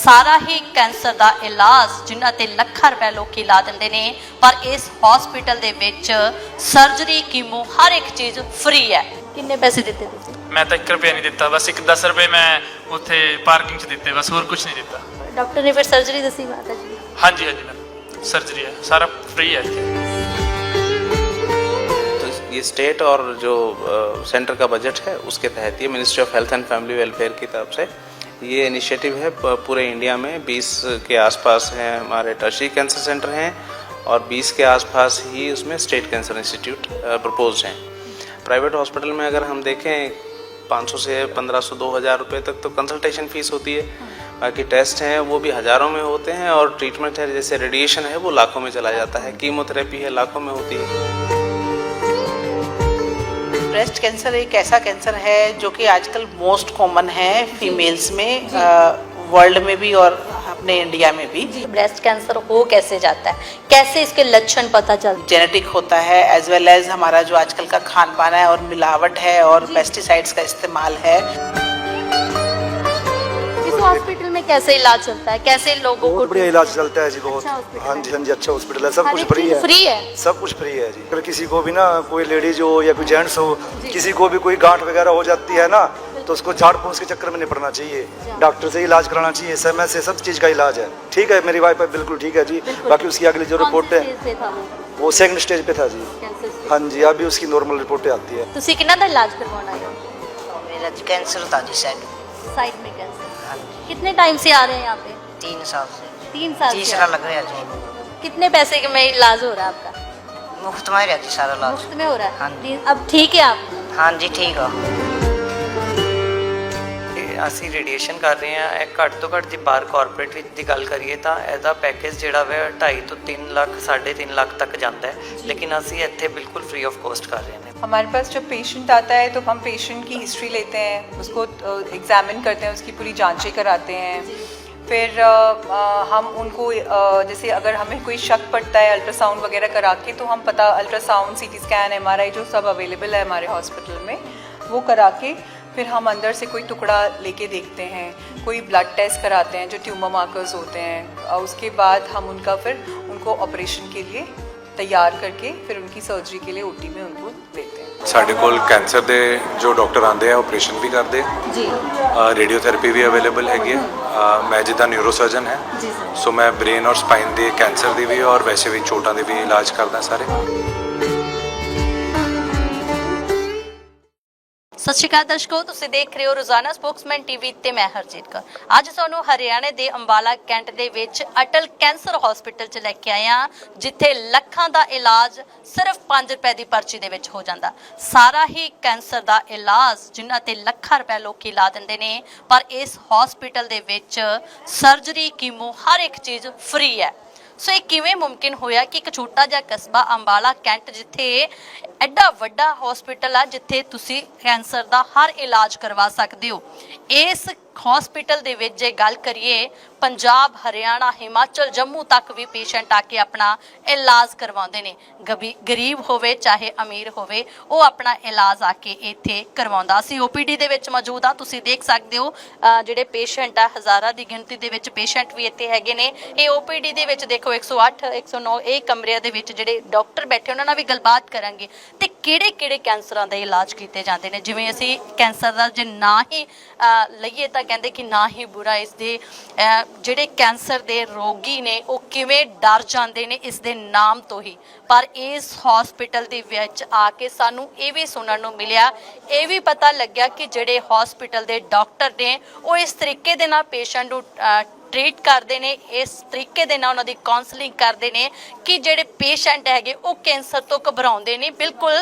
सारा ही कैंसर का इलाज जिन्हां ते ਲੱਖਾਂ रुपए लोग ला दिंदे ने, पर इस हॉस्पिटल दे विच सर्जरी कीमो हर एक चीज़ फ्री है। किन्ने पैसे दिते तुसीं? मैं तो 1 रुपया नहीं दिता, बस 10 रुपए मैं उत्थे पार्किंग च दिते, बस होर कुछ नहीं दिता। डॉक्टर ने फिर सर्जरी दसी माता जी? हाँ जी मैम, सर्जरी है, सारा फ्री है इत्थे। तो ये स्टेट और जो सेंटर का बजट है उसके तहत ये ministry of health and family welfare की तरफ से ये इनिशिएटिव है। पूरे इंडिया में 20 के आसपास हैं हमारे टर्शरी कैंसर सेंटर हैं और 20 के आसपास ही उसमें स्टेट कैंसर इंस्टीट्यूट प्रपोज्ड हैं। प्राइवेट हॉस्पिटल में अगर हम देखें 500 से 1500 2000 रुपये तक तो कंसल्टेशन फ़ीस होती है। बाकी टेस्ट हैं वो भी हज़ारों में होते हैं और ट्रीटमेंट है जैसे रेडिएशन है वो लाखों में चला जाता है, कीमोथेरेपी है लाखों में होती है। ब्रेस्ट कैंसर एक ऐसा कैंसर है जो कि आजकल मोस्ट कॉमन है फीमेल्स में, वर्ल्ड में भी और अपने इंडिया में भी। ब्रेस्ट कैंसर हो कैसे जाता है, कैसे इसके लक्षण पता चलते? जेनेटिक होता है एज वेल एज हमारा जो आजकल का खान पान है और मिलावट है और पेस्टिसाइड्स का इस्तेमाल है। इस हॉस्पिटल में कैसे इलाज चलता है, कैसे लोगों को? बढ़िया इलाज चलता है जी, बहुत। अच्छा हाँ जी अच्छा हॉस्पिटल है, सब कुछ फ्री है। फ्री है, सब कुछ फ्री है जी। अगर किसी को भी ना कोई लेडीज हो या कोई जेंट्स हो, किसी को भी कोई गांठ वगैरह हो जाती है ना तो उसको झाड़ फूस के चक्कर में नहीं पड़ना चाहिए, डॉक्टर से इलाज कराना चाहिए। समय से सब चीज़ का इलाज है। ठीक है, मेरी वाइफ बिल्कुल ठीक है जी। बाकी उसकी अगली जो रिपोर्ट है वो सेकंड स्टेज पे था जी। हाँ जी, अभी उसकी नॉर्मल रिपोर्टें आती है। ਤੁਸੀਂ ਕਿੰਨਾ ਦਾ ਇਲਾਜ करवाना है? मेरा कैंसर था जी साइड में कैंसर। कितने टाइम से आ रहे हैं यहाँ पे? 3 साल से। 3 साल से तीसरा लग रहा है जी। कितने पैसे में इलाज हो रहा है आपका? मुफ्त में रहती सारा इलाज। मुफ्त में हो रहा है? हाँ। अब ठीक है आप? हाँ जी ठीक है। ਅਸੀਂ ਰੇਡੀਏਸ਼ਨ ਕਰ ਰਹੇ ਹਾਂ। ਇਹ ਘੱਟ ਤੋਂ ਘੱਟ ਜੇ ਬਾਹਰ ਕਾਰਪੋਰੇਟ ਵਿੱਚ ਦੀ ਗੱਲ ਕਰੀਏ ਤਾਂ ਇਹਦਾ ਪੈਕੇਜ ਜਿਹੜਾ ਵਾ 2.5 ਤੋਂ 3 ਲੱਖ 3.5 ਲੱਖ ਤੱਕ ਜਾਂਦਾ ਹੈ, ਲੇਕਿਨ ਅਸੀਂ ਇੱਥੇ ਬਿल्कुल फ्री ऑफ कॉस्ट कर रहे हैं। हमारे पास जब पेशेंट आता है तो हम पेशेंट की हिस्ट्री लेते हैं, उसको एग्जामिन करते हैं, उसकी पूरी जांचें कराते हैं। फिर हम उनको जैसे अगर हमें कोई शक पड़ता है अल्ट्रासाउंड वगैरह करा के, तो हम पता अल्ट्रासाउंड CT स्कैन MRI जो सब अवेलेबल है हमारे हॉस्पिटल में वो करा के फिर हम अंदर से कोई टुकड़ा लेके देखते हैं, कोई ब्लड टेस्ट कराते हैं जो ट्यूमर मार्कर्स होते हैं। उसके बाद हम उनका फिर उनको ऑपरेशन के लिए तैयार करके फिर उनकी सर्जरी के लिए OT में उनको देते हैं। ਸਾਡੇ ਕੋਲ ਕੈਂਸਰ ਦੇ ਜੋ ਡਾਕਟਰ ਆਉਂਦੇ ਆ ਆਪਰੇਸ਼ਨ ਵੀ ਕਰਦੇ ਜੀ, ਰੇਡੀਓਥੈਰੇਪੀ ਵੀ ਅਵੇਲੇਬਲ ਹੈਗੀ ਹੈ। ਮੈਂ ਜਿੱਦਾਂ ਨਿਊਰੋਸਰਜਨ ਹੈ ਸੋ ਮੈਂ ਬ੍ਰੇਨ ਔਰ ਸਪਾਈਨ ਦੇ ਕੈਂਸਰ ਦੀ ਵੀ ਔਰ ਵੈਸੇ ਵੀ ਚੋਟਾਂ ਦੇ ਵੀ ਇਲਾਜ ਕਰਦਾ ਸਾਰੇ। ਸਤਿ ਸ਼੍ਰੀ ਅਕਾਲ ਦਰਸ਼ਕੋ, ਤੁਸੀਂ ਦੇਖ ਰਹੇ ਹੋ ਰੋਜ਼ਾਨਾ ਸਪੋਕਸਮੈਨ TV ਤੇ ਮੈਂ ਹਰਜੀਤ ਕੌਰ। ਅੱਜ ਤੁਹਾਨੂੰ ਹਰਿਆਣੇ ਦੇ ਅੰਬਾਲਾ ਕੈਂਟ ਦੇ ਵਿੱਚ ਅਟਲ ਕੈਂਸਰ ਹਸਪੀਟਲ 'ਚ ਲੈ ਕੇ ਆਏ ਹਾਂ, ਜਿੱਥੇ ਲੱਖਾਂ ਦਾ ਇਲਾਜ ਸਿਰਫ 5 ਰੁਪਏ ਦੀ ਪਰਚੀ ਦੇ ਵਿੱਚ ਹੋ ਜਾਂਦਾ। ਸਾਰਾ ਹੀ ਕੈਂਸਰ ਦਾ ਇਲਾਜ ਜਿਨ੍ਹਾਂ ਤੇ ਲੱਖਾਂ ਰੁਪਏ ਲੋਕੀ ਲਾ ਦਿੰਦੇ ਨੇ, ਪਰ ਇਸ ਹਸਪੀਟਲ ਦੇ ਵਿੱਚ ਸਰਜਰੀ ਕੀਮੋ ਹਰ ਇੱਕ ਚੀਜ਼ ਫ੍ਰੀ ਹੈ। ਸੋ ਇਹ ਕਿਵੇਂ ਮੁਮਕਿਨ ਹੋਇਆ ਕਿ ਇੱਕ ਛੋਟਾ ਜਿਹਾ ਕਸਬਾ ਅੰਬਾਲਾ ਕੈਂਟ ਜਿੱਥੇ ਐਡਾ ਵੱਡਾ ਹਸਪੀਟਲ ਆ ਜਿੱਥੇ ਤੁਸੀਂ ਕੈਂਸਰ ਦਾ ਹਰ ਇਲਾਜ ਕਰਵਾ ਸਕਦੇ ਹੋ। ਇਸ ਹਸਪੀਟਲ ਦੇ ਵਿੱਚ ਜੇ ਗੱਲ ਕਰੀਏ ਪੰਜਾਬ ਹਰਿਆਣਾ ਹਿਮਾਚਲ ਜੰਮੂ ਤੱਕ ਵੀ ਪੇਸ਼ੈਂਟ ਆ ਕੇ ਆਪਣਾ ਇਲਾਜ ਕਰਵਾਉਂਦੇ ਨੇ। ਗਰੀਬ ਹੋਵੇ ਚਾਹੇ ਅਮੀਰ ਹੋਵੇ ਉਹ ਆਪਣਾ ਇਲਾਜ ਆ ਕੇ ਇੱਥੇ ਕਰਵਾਉਂਦਾ। ਅਸੀਂ OPD ਦੇ ਵਿੱਚ ਮੌਜੂਦ ਆ, ਤੁਸੀਂ ਦੇਖ ਸਕਦੇ ਹੋ ਜਿਹੜੇ ਪੇਸ਼ੈਂਟ ਆ ਹਜ਼ਾਰਾਂ ਦੀ ਗਿਣਤੀ ਦੇ ਵਿੱਚ ਪੇਸ਼ੈਂਟ ਵੀ ਇੱਥੇ ਹੈਗੇ ਨੇ। ਇਹ OPD ਦੇ ਵਿੱਚ ਦੇਖੋ 108 109 ਇਹ ਕਮਰਿਆਂ ਦੇ ਵਿੱਚ ਜਿਹੜੇ ਡਾਕਟਰ ਬੈਠੇ ਉਹਨਾਂ ਨਾਲ ਵੀ ਗੱਲਬਾਤ ਕਰਾਂਗੇ ਤੇ ਕਿਹੜੇ ਕਿਹੜੇ ਕੈਂਸਰਾਂ ਦੇ ਇਲਾਜ ਕੀਤੇ ਜਾਂਦੇ ਨੇ। ਜਿਵੇਂ ਅਸੀਂ ਕੈਂਸਰ ਦਾ ਜੇ ਨਾ ਹੀ ਲਈਏ ਤਾਂ ਕਹਿੰਦੇ ਕਿ ਨਾ ਹੀ ਬੁਰਾ, ਇਸ ਦੇ ਜਿਹੜੇ ਕੈਂਸਰ ਦੇ ਰੋਗੀ ਨੇ ਉਹ ਕਿਵੇਂ ਡਰ ਜਾਂਦੇ ਨੇ ਇਸ ਦੇ ਨਾਮ ਤੋਂ ਹੀ। ਪਰ ਇਸ ਹਸਪੀਟਲ ਦੇ ਵਿੱਚ ਆ ਕੇ ਸਾਨੂੰ ਇਹ ਵੀ ਸੁਣਨ ਨੂੰ ਮਿਲਿਆ, ਇਹ ਵੀ ਪਤਾ ਲੱਗਿਆ ਕਿ ਜਿਹੜੇ ਹਸਪੀਟਲ ਦੇ ਡਾਕਟਰ ਨੇ ਉਹ ਇਸ ਤਰੀਕੇ ਦੇ ਨਾਲ ਪੇਸ਼ੈਂਟ ਨੂੰ ट्रीट करते हैं, इस तरीके दे नाल उन्हां दी काउंसलिंग करते हैं कि जेडे पेशेंट हैगे वो कैंसर तो घबराउंदे नहीं, बिल्कुल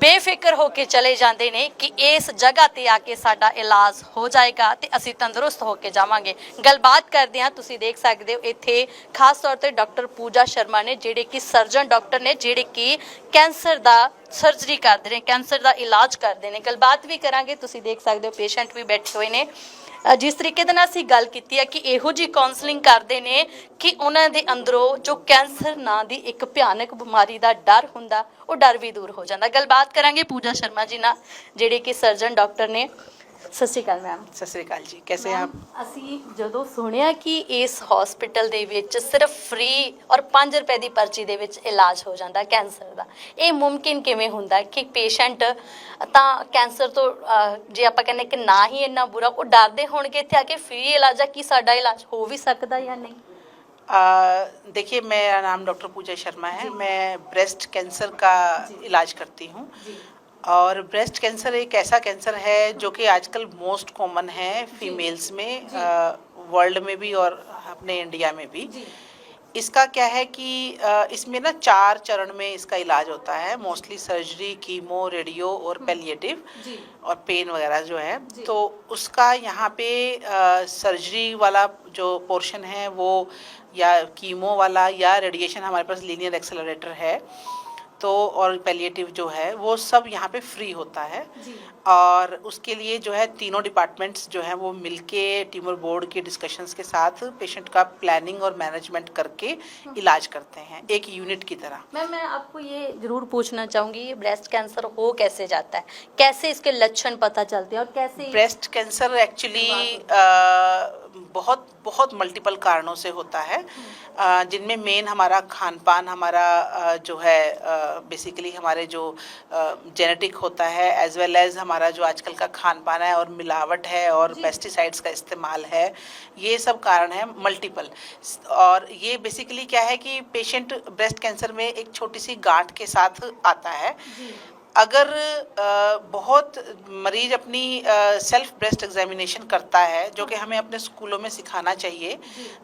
बेफिक्र होकर चले जाते हैं कि इस जगह ते आके साडा इलाज हो जाएगा तो असीं तंदुरुस्त होकर जावांगे। गलबात करते हैं, तुसीं देख सकते हो इत्थे खास तौर पर डॉक्टर पूजा शर्मा ने जिहड़े कि सर्जन डॉक्टर ने जिहड़े कि कैंसर दा सर्जरी करते हैं, कैंसर का इलाज करते हैं। गलबात भी करांगे, तुसीं देख सकते हो पेशेंट भी बैठे हुए हैं। जिस तरीके ਦੇ ਨਾਲ ਅਸੀਂ ਗੱਲ ਕੀਤੀ ਹੈ ਕਿ ਇਹੋ ਜੀ ਕਾਉਂਸਲਿੰਗ ਕਰਦੇ ਨੇ ਕਿ ਉਹਨਾਂ ਦੇ ਅੰਦਰੋਂ ਜੋ ਕੈਂਸਰ ਨਾਂ ਦੀ ਇੱਕ ਭਿਆਨਕ ਬਿਮਾਰੀ ਦਾ ਡਰ ਹੁੰਦਾ ਉਹ ਡਰ ਵੀ ਦੂਰ ਹੋ ਜਾਂਦਾ। ਗੱਲਬਾਤ ਕਰਾਂਗੇ ਪੂਜਾ ਸ਼ਰਮਾ ਜੀ ਨਾਲ ਜਿਹੜੇ ਕਿ ਸਰਜਨ ਡਾਕਟਰ ਨੇ। ਸਤਿ ਸ਼੍ਰੀ ਅਕਾਲ ਮੈਮ। सत श्रीकाल जी, कैसे हैं आप? ਅਸੀਂ ਜਦੋਂ ਸੁਣਿਆ ਕਿ ਇਸ ਹਸਪੀਟਲ ਦੇ ਵਿੱਚ ਸਿਰਫ ਫ੍ਰੀ ਔਰ 5 ਰੁਪਏ ਦੀ ਪਰਚੀ ਦੇ ਵਿੱਚ ਇਲਾਜ ਹੋ ਜਾਂਦਾ ਕੈਂਸਰ ਦਾ, ਇਹ ਮੁਮਕਿਨ ਕਿਵੇਂ ਹੁੰਦਾ ਕਿ ਪੇਸ਼ੈਂਟ ਤਾਂ ਕੈਂਸਰ ਤੋਂ ਜੇ ਆਪਾਂ ਕਹਿੰਦੇ ਕਿ ਨਾ ਹੀ ਇੰਨਾ ਬੁਰਾ, ਉਹ ਡਰਦੇ ਹੋਣਗੇ ਇੱਥੇ ਆ ਕੇ ਫ੍ਰੀ ਇਲਾਜ ਆ, ਕੀ ਸਾਡਾ ਇਲਾਜ ਹੋ ਵੀ ਸਕਦਾ ਜਾਂ नहीं? देखिए, मेरा नाम डॉक्टर पूजा शर्मा है। मैं ब्रेस्ट कैंसर का इलाज करती हूँ। और ब्रेस्ट कैंसर एक ऐसा कैंसर है जो कि आजकल मोस्ट कॉमन है फीमेल्स में, वर्ल्ड में भी और अपने इंडिया में भी। इसका क्या है कि इसमें ना 4 चरण में इसका इलाज होता है, मोस्टली सर्जरी, कीमो, रेडियो और पैलिएटिव और पेन वगैरह जो है। तो उसका यहाँ पे सर्जरी वाला जो पोर्शन है वो, या कीमो वाला या रेडिएशन, हमारे पास लीनियर एक्सेलरेटर है तो, और पैलिएटिव जो है वो सब यहाँ पे फ्री होता है। और उसके लिए जो है तीनों डिपार्टमेंट्स जो है वो मिलके ट्यूमर बोर्ड के डिस्कशंस के साथ पेशेंट का प्लानिंग और मैनेजमेंट करके इलाज करते हैं एक यूनिट की तरह। मैम, मैं आपको ये ज़रूर पूछना चाहूँगी, ये ब्रेस्ट कैंसर हो कैसे जाता है, कैसे इसके लक्षण पता चलते हैं और कैसे? ब्रेस्ट कैंसर एक्चुअली बहुत बहुत मल्टीपल कारणों से होता है, जिनमें मेन हमारा खान पान, हमारा जो है बेसिकली हमारे जो जेनेटिक होता है, एज वेल एज हमारा जो आजकल का खान पान है और मिलावट है और पेस्टिसाइड्स का इस्तेमाल है, ये सब कारण है मल्टीपल। और ये बेसिकली क्या है कि पेशेंट ब्रेस्ट कैंसर में एक छोटी सी गांठ के साथ आता है। अगर बहुत मरीज अपनी सेल्फ ब्रेस्ट एग्जामिनेशन करता है, जो कि हमें अपने स्कूलों में सिखाना चाहिए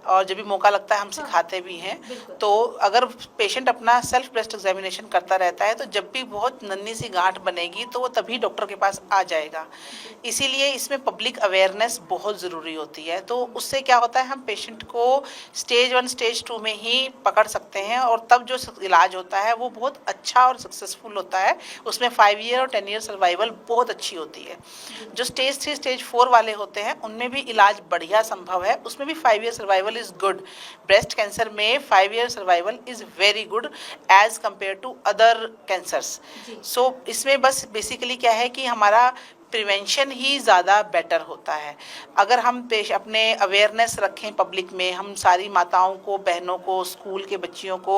और जब भी मौका लगता है हम सिखाते भी हैं, तो अगर पेशेंट अपना सेल्फ ब्रेस्ट एग्जामिनेशन करता रहता है तो जब भी बहुत नन्ही सी गांठ बनेगी तो वो तभी डॉक्टर के पास आ जाएगा। इसीलिए इसमें पब्लिक अवेयरनेस बहुत ज़रूरी होती है। तो उससे क्या होता है, हम पेशेंट को स्टेज 1 स्टेज 2 में ही पकड़ सकते हैं और तब जो इलाज होता है वो बहुत अच्छा और सक्सेसफुल होता है। उसमें 5 ईयर और 10 ईयर सर्वाइवल बहुत अच्छी होती है। जो स्टेज 3 स्टेज 4 वाले होते हैं उनमें भी इलाज बढ़िया संभव है, उसमें भी 5 year survival is good. Breast cancer में 5 year survival is very good as compared to other cancers. So इसमें बस बेसिकली क्या है कि हमारा प्रिवेंशन ही ज़्यादा बेटर होता है। अगर हम अपने अवेयरनेस रखें पब्लिक में, हम सारी माताओं को, बहनों को, स्कूल के बच्चियों को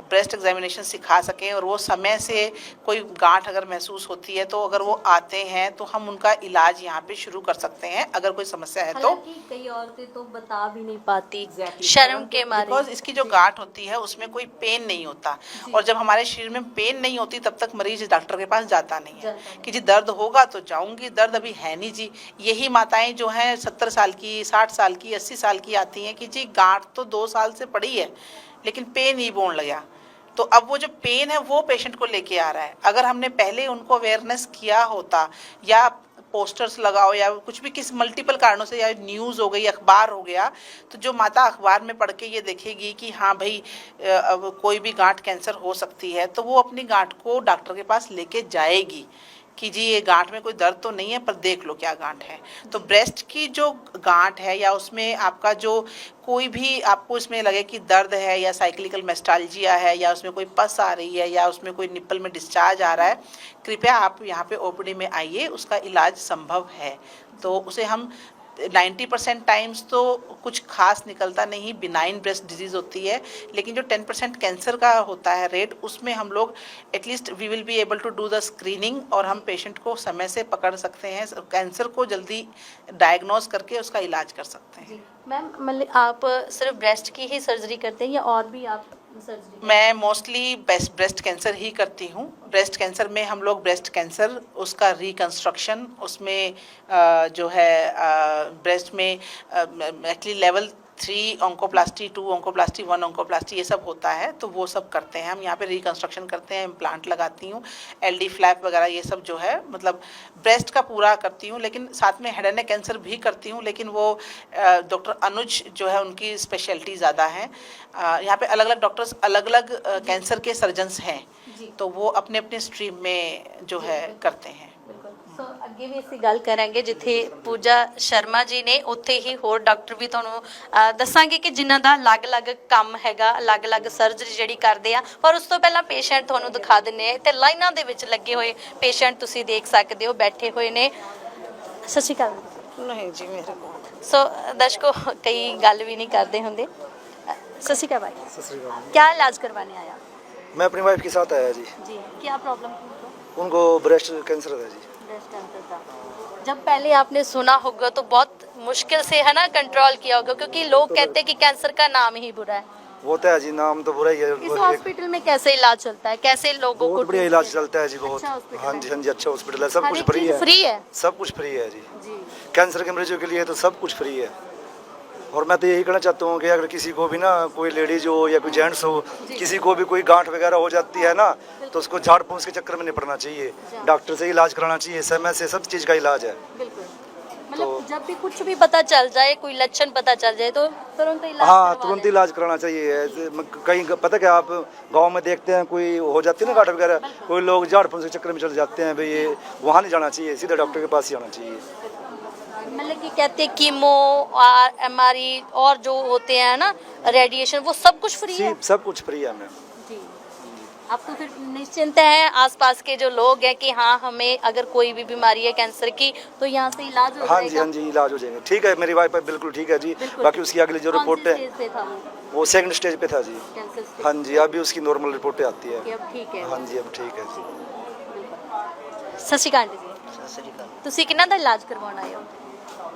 ब्रेस्ट एग्जामिनेशन सिखा सकें और वो समय से कोई गांठ अगर महसूस होती है तो अगर वो आते हैं तो हम उनका इलाज यहाँ पे शुरू कर सकते हैं अगर कोई समस्या है तो। कई औरतें तो बता भी नहीं पाती शर्म के मारे, बिकॉज इसकी जो गांठ होती है उसमें कोई पेन नहीं होता, और जब हमारे शरीर में पेन नहीं होती तब तक मरीज डॉक्टर के पास जाता नहीं है कि जी दर्द होगा तो जाऊंगी, दर्द अभी है नहीं जी। यही माताएं जो हैं 70 साल की, 60 साल की, 80 साल की आती हैं कि जी गांठ तो 2 साल से पड़ी है लेकिन पेन ही बोन लगा। तो अब वो जो पेन है वो पेशेंट को लेके आ रहा है। अगर हमने पहले उनको अवेयरनेस किया होता, या पोस्टर्स लगाओ या कुछ भी, किस मल्टीपल कारणों से, या न्यूज़ हो गई, अखबार हो गया, तो जो माता अखबार में पढ़ के ये देखेगी कि हाँ भाई अब कोई भी गांठ कैंसर हो सकती है, तो वो अपनी गांठ को डॉक्टर के पास लेके जाएगी कि जी ये गांठ में कोई दर्द तो नहीं है पर देख लो क्या गांठ है। तो ब्रेस्ट की जो गांठ है या उसमें आपका जो कोई भी आपको इसमें लगे कि दर्द है या साइक्लिकल मेस्टाल्जिया है या उसमें कोई पस आ रही है या उसमें कोई निप्पल में डिस्चार्ज आ रहा है, कृपया आप यहाँ पे ओपीडी में आइए, उसका इलाज संभव है। तो उसे हम 90% टाइम्स तो कुछ खास निकलता नहीं, बिनाइन ब्रेस्ट डिजीज़ होती है, लेकिन जो 10% कैंसर का होता है रेट, उसमें हम लोग at least we will be able to do the screening और हम पेशेंट को समय से पकड़ सकते हैं, कैंसर को जल्दी डायग्नोस करके उसका इलाज कर सकते हैं। मैम, मतलब आप सिर्फ ब्रेस्ट की ही सर्जरी करते हैं या और भी आप सर्जरी? मैं मोस्टली ब्रेस्ट कैंसर ही करती हूँ। ब्रेस्ट कैंसर में हम लोग ब्रेस्ट कैंसर, उसका रिकंस्ट्रक्शन, उसमें जो है ब्रेस्ट में एक्चुअली लेवल 3 ऑन्कोप्लास्टी, 2 ऑन्कोप्लास्टी, 1 ऑन्कोप्लास्टी, ये सब होता है, तो वो सब करते हैं हम यहाँ पे। रिकंस्ट्रक्शन करते हैं, इम्प्लांट लगाती हूँ, LD फ्लैप वगैरह ये सब जो है, मतलब ब्रेस्ट का पूरा करती हूँ, लेकिन साथ में हेड एंड नेक कैंसर भी करती हूँ, लेकिन वो डॉक्टर अनुज जो है उनकी स्पेशलिटी ज़्यादा है। यहाँ पे अलग अलग डॉक्टर्स अलग अलग कैंसर के सर्जन्स हैं, तो वो अपने अपने स्ट्रीम में जो है करते हैं। ਸੋ ਅੱਗੇ ਵੀ ਅਸੀਂ ਗੱਲ ਕਰਾਂਗੇ ਜਿੱਥੇ ਪੂਜਾ ਸ਼ਰਮਾ ਜੀ ਨੇ, ਉੱਥੇ ਹੀ ਹੋਰ ਡਾਕਟਰ ਵੀ ਤੁਹਾਨੂੰ ਦੱਸਾਂਗੇ ਕਿ ਜਿਨ੍ਹਾਂ ਦਾ ਅਲੱਗ-ਅਲੱਗ ਕੰਮ ਹੈਗਾ, ਅਲੱਗ-ਅਲੱਗ ਸਰਜਰੀ ਜਿਹੜੀ ਕਰਦੇ ਆ। ਪਰ ਉਸ ਤੋਂ ਪਹਿਲਾਂ ਪੇਸ਼ੈਂਟ ਤੁਹਾਨੂੰ ਦਿਖਾ ਦਿੰਨੇ ਆ ਤੇ ਲਾਈਨਾਂ ਦੇ ਵਿੱਚ ਲੱਗੇ ਹੋਏ ਪੇਸ਼ੈਂਟ ਤੁਸੀਂ ਦੇਖ ਸਕਦੇ ਹੋ, ਬੈਠੇ ਹੋਏ ਨੇ। ਸਤਿ ਸ਼੍ਰੀ ਅਕਾਲ। नहीं जी मेरे को ਸੋ ਦਰਸ਼ਕੋ ਕਈ ਗੱਲ ਵੀ ਨਹੀਂ ਕਰਦੇ ਹੁੰਦੇ। ਸਤਿ ਸ਼੍ਰੀ ਅਕਾਲ भाई, सत श्रीकाल। क्या इलाज करवाने आया? मैं अपनी वाइफ के साथ आया जी। जी, क्या प्रॉब्लम थी उनको? उनको ब्रेस्ट कैंसर था जी। ब्रेस्ट कैंसर था। जब पहले आपने सुना होगा तो बहुत मुश्किल से है ना कंट्रोल किया होगा, क्योंकि लोग कहते हैं कि कैंसर का नाम ही बुरा है। वो तो है जी, नाम तो बुरा ही है। इस हॉस्पिटल में कैसे इलाज चलता है, कैसे लोगों को बहुत बढ़िया इलाज चलता है जी, बहुत। अच्छा हॉस्पिटल हाँ जी हाँ जी, अच्छा हॉस्पिटल है, सब हर कुछ एक फ्री चीज़ है। फ्री है सब कुछ फ्री है जी। जी। कैंसर के मरीजों के लिए तो सब कुछ फ्री है। और मैं तो यही कहना चाहता हूँ कि अगर किसी को भी ना कोई लेडीज हो या कोई जेंट्स हो, किसी को भी कोई गांठ वगैरह हो जाती है ना, तो उसको झाड़ फूस के चक्कर में नहीं पड़ना चाहिए, डॉक्टर से इलाज कराना चाहिए। समय से सब चीज़ का इलाज है। बिल्कुल, मतलब जब भी कुछ भी पता चल जाए, कोई लक्षण पता चल जाए तो तुरंत इलाज हाँ, करवा तुरंत लें। इलाज कराना चाहिए। ऐसे कहीं पता क्या, आप गांव में देखते हैं कोई हो जाती है ना गांठ वगैरह, कोई लोग झाड़ फूस के चक्कर में चले जाते हैं, भाई ये वहाँ नहीं जाना चाहिए, सीधे डॉक्टर के पास ही जाना चाहिए। मतलब कि कहते हैं कीमो और एमआरआई और जो होते हैं ना रेडिएशन, वो सब कुछ फ्री है। सब कुछ फ्री है मैम। जी। आपको फिर निश्चिंत है आसपास के जो लोग हैं कि हाँ, हमें अगर कोई भी बीमारी है कैंसर की तो यहाँ से इलाज हो हाँ जाएगा। जी हाँ जी, इलाज हो जाएंगे। ठीक है, मेरी वाइफ बिल्कुल ठीक है जी। बिल्कुल। बाकी उसकी अगली जो कौन सी रिपोर्ट है स्टेज पे था वो सेकंड स्टेज पे था जी। Cancer stage? हाँ जी, अभी उसकी नॉर्मल रिपोर्टें आती है। कि अब ठीक है। हाँ जी, अब ठीक है जी। ਸਤਿ ਸ਼੍ਰੀ ਅਕਾਲ ਜੀ। सत श्रीकाल। ਤੁਸੀਂ ਕਿੰਨਾ ਦਾ ਇਲਾਜ ਕਰਵਾਉਣ ਆਏ हो?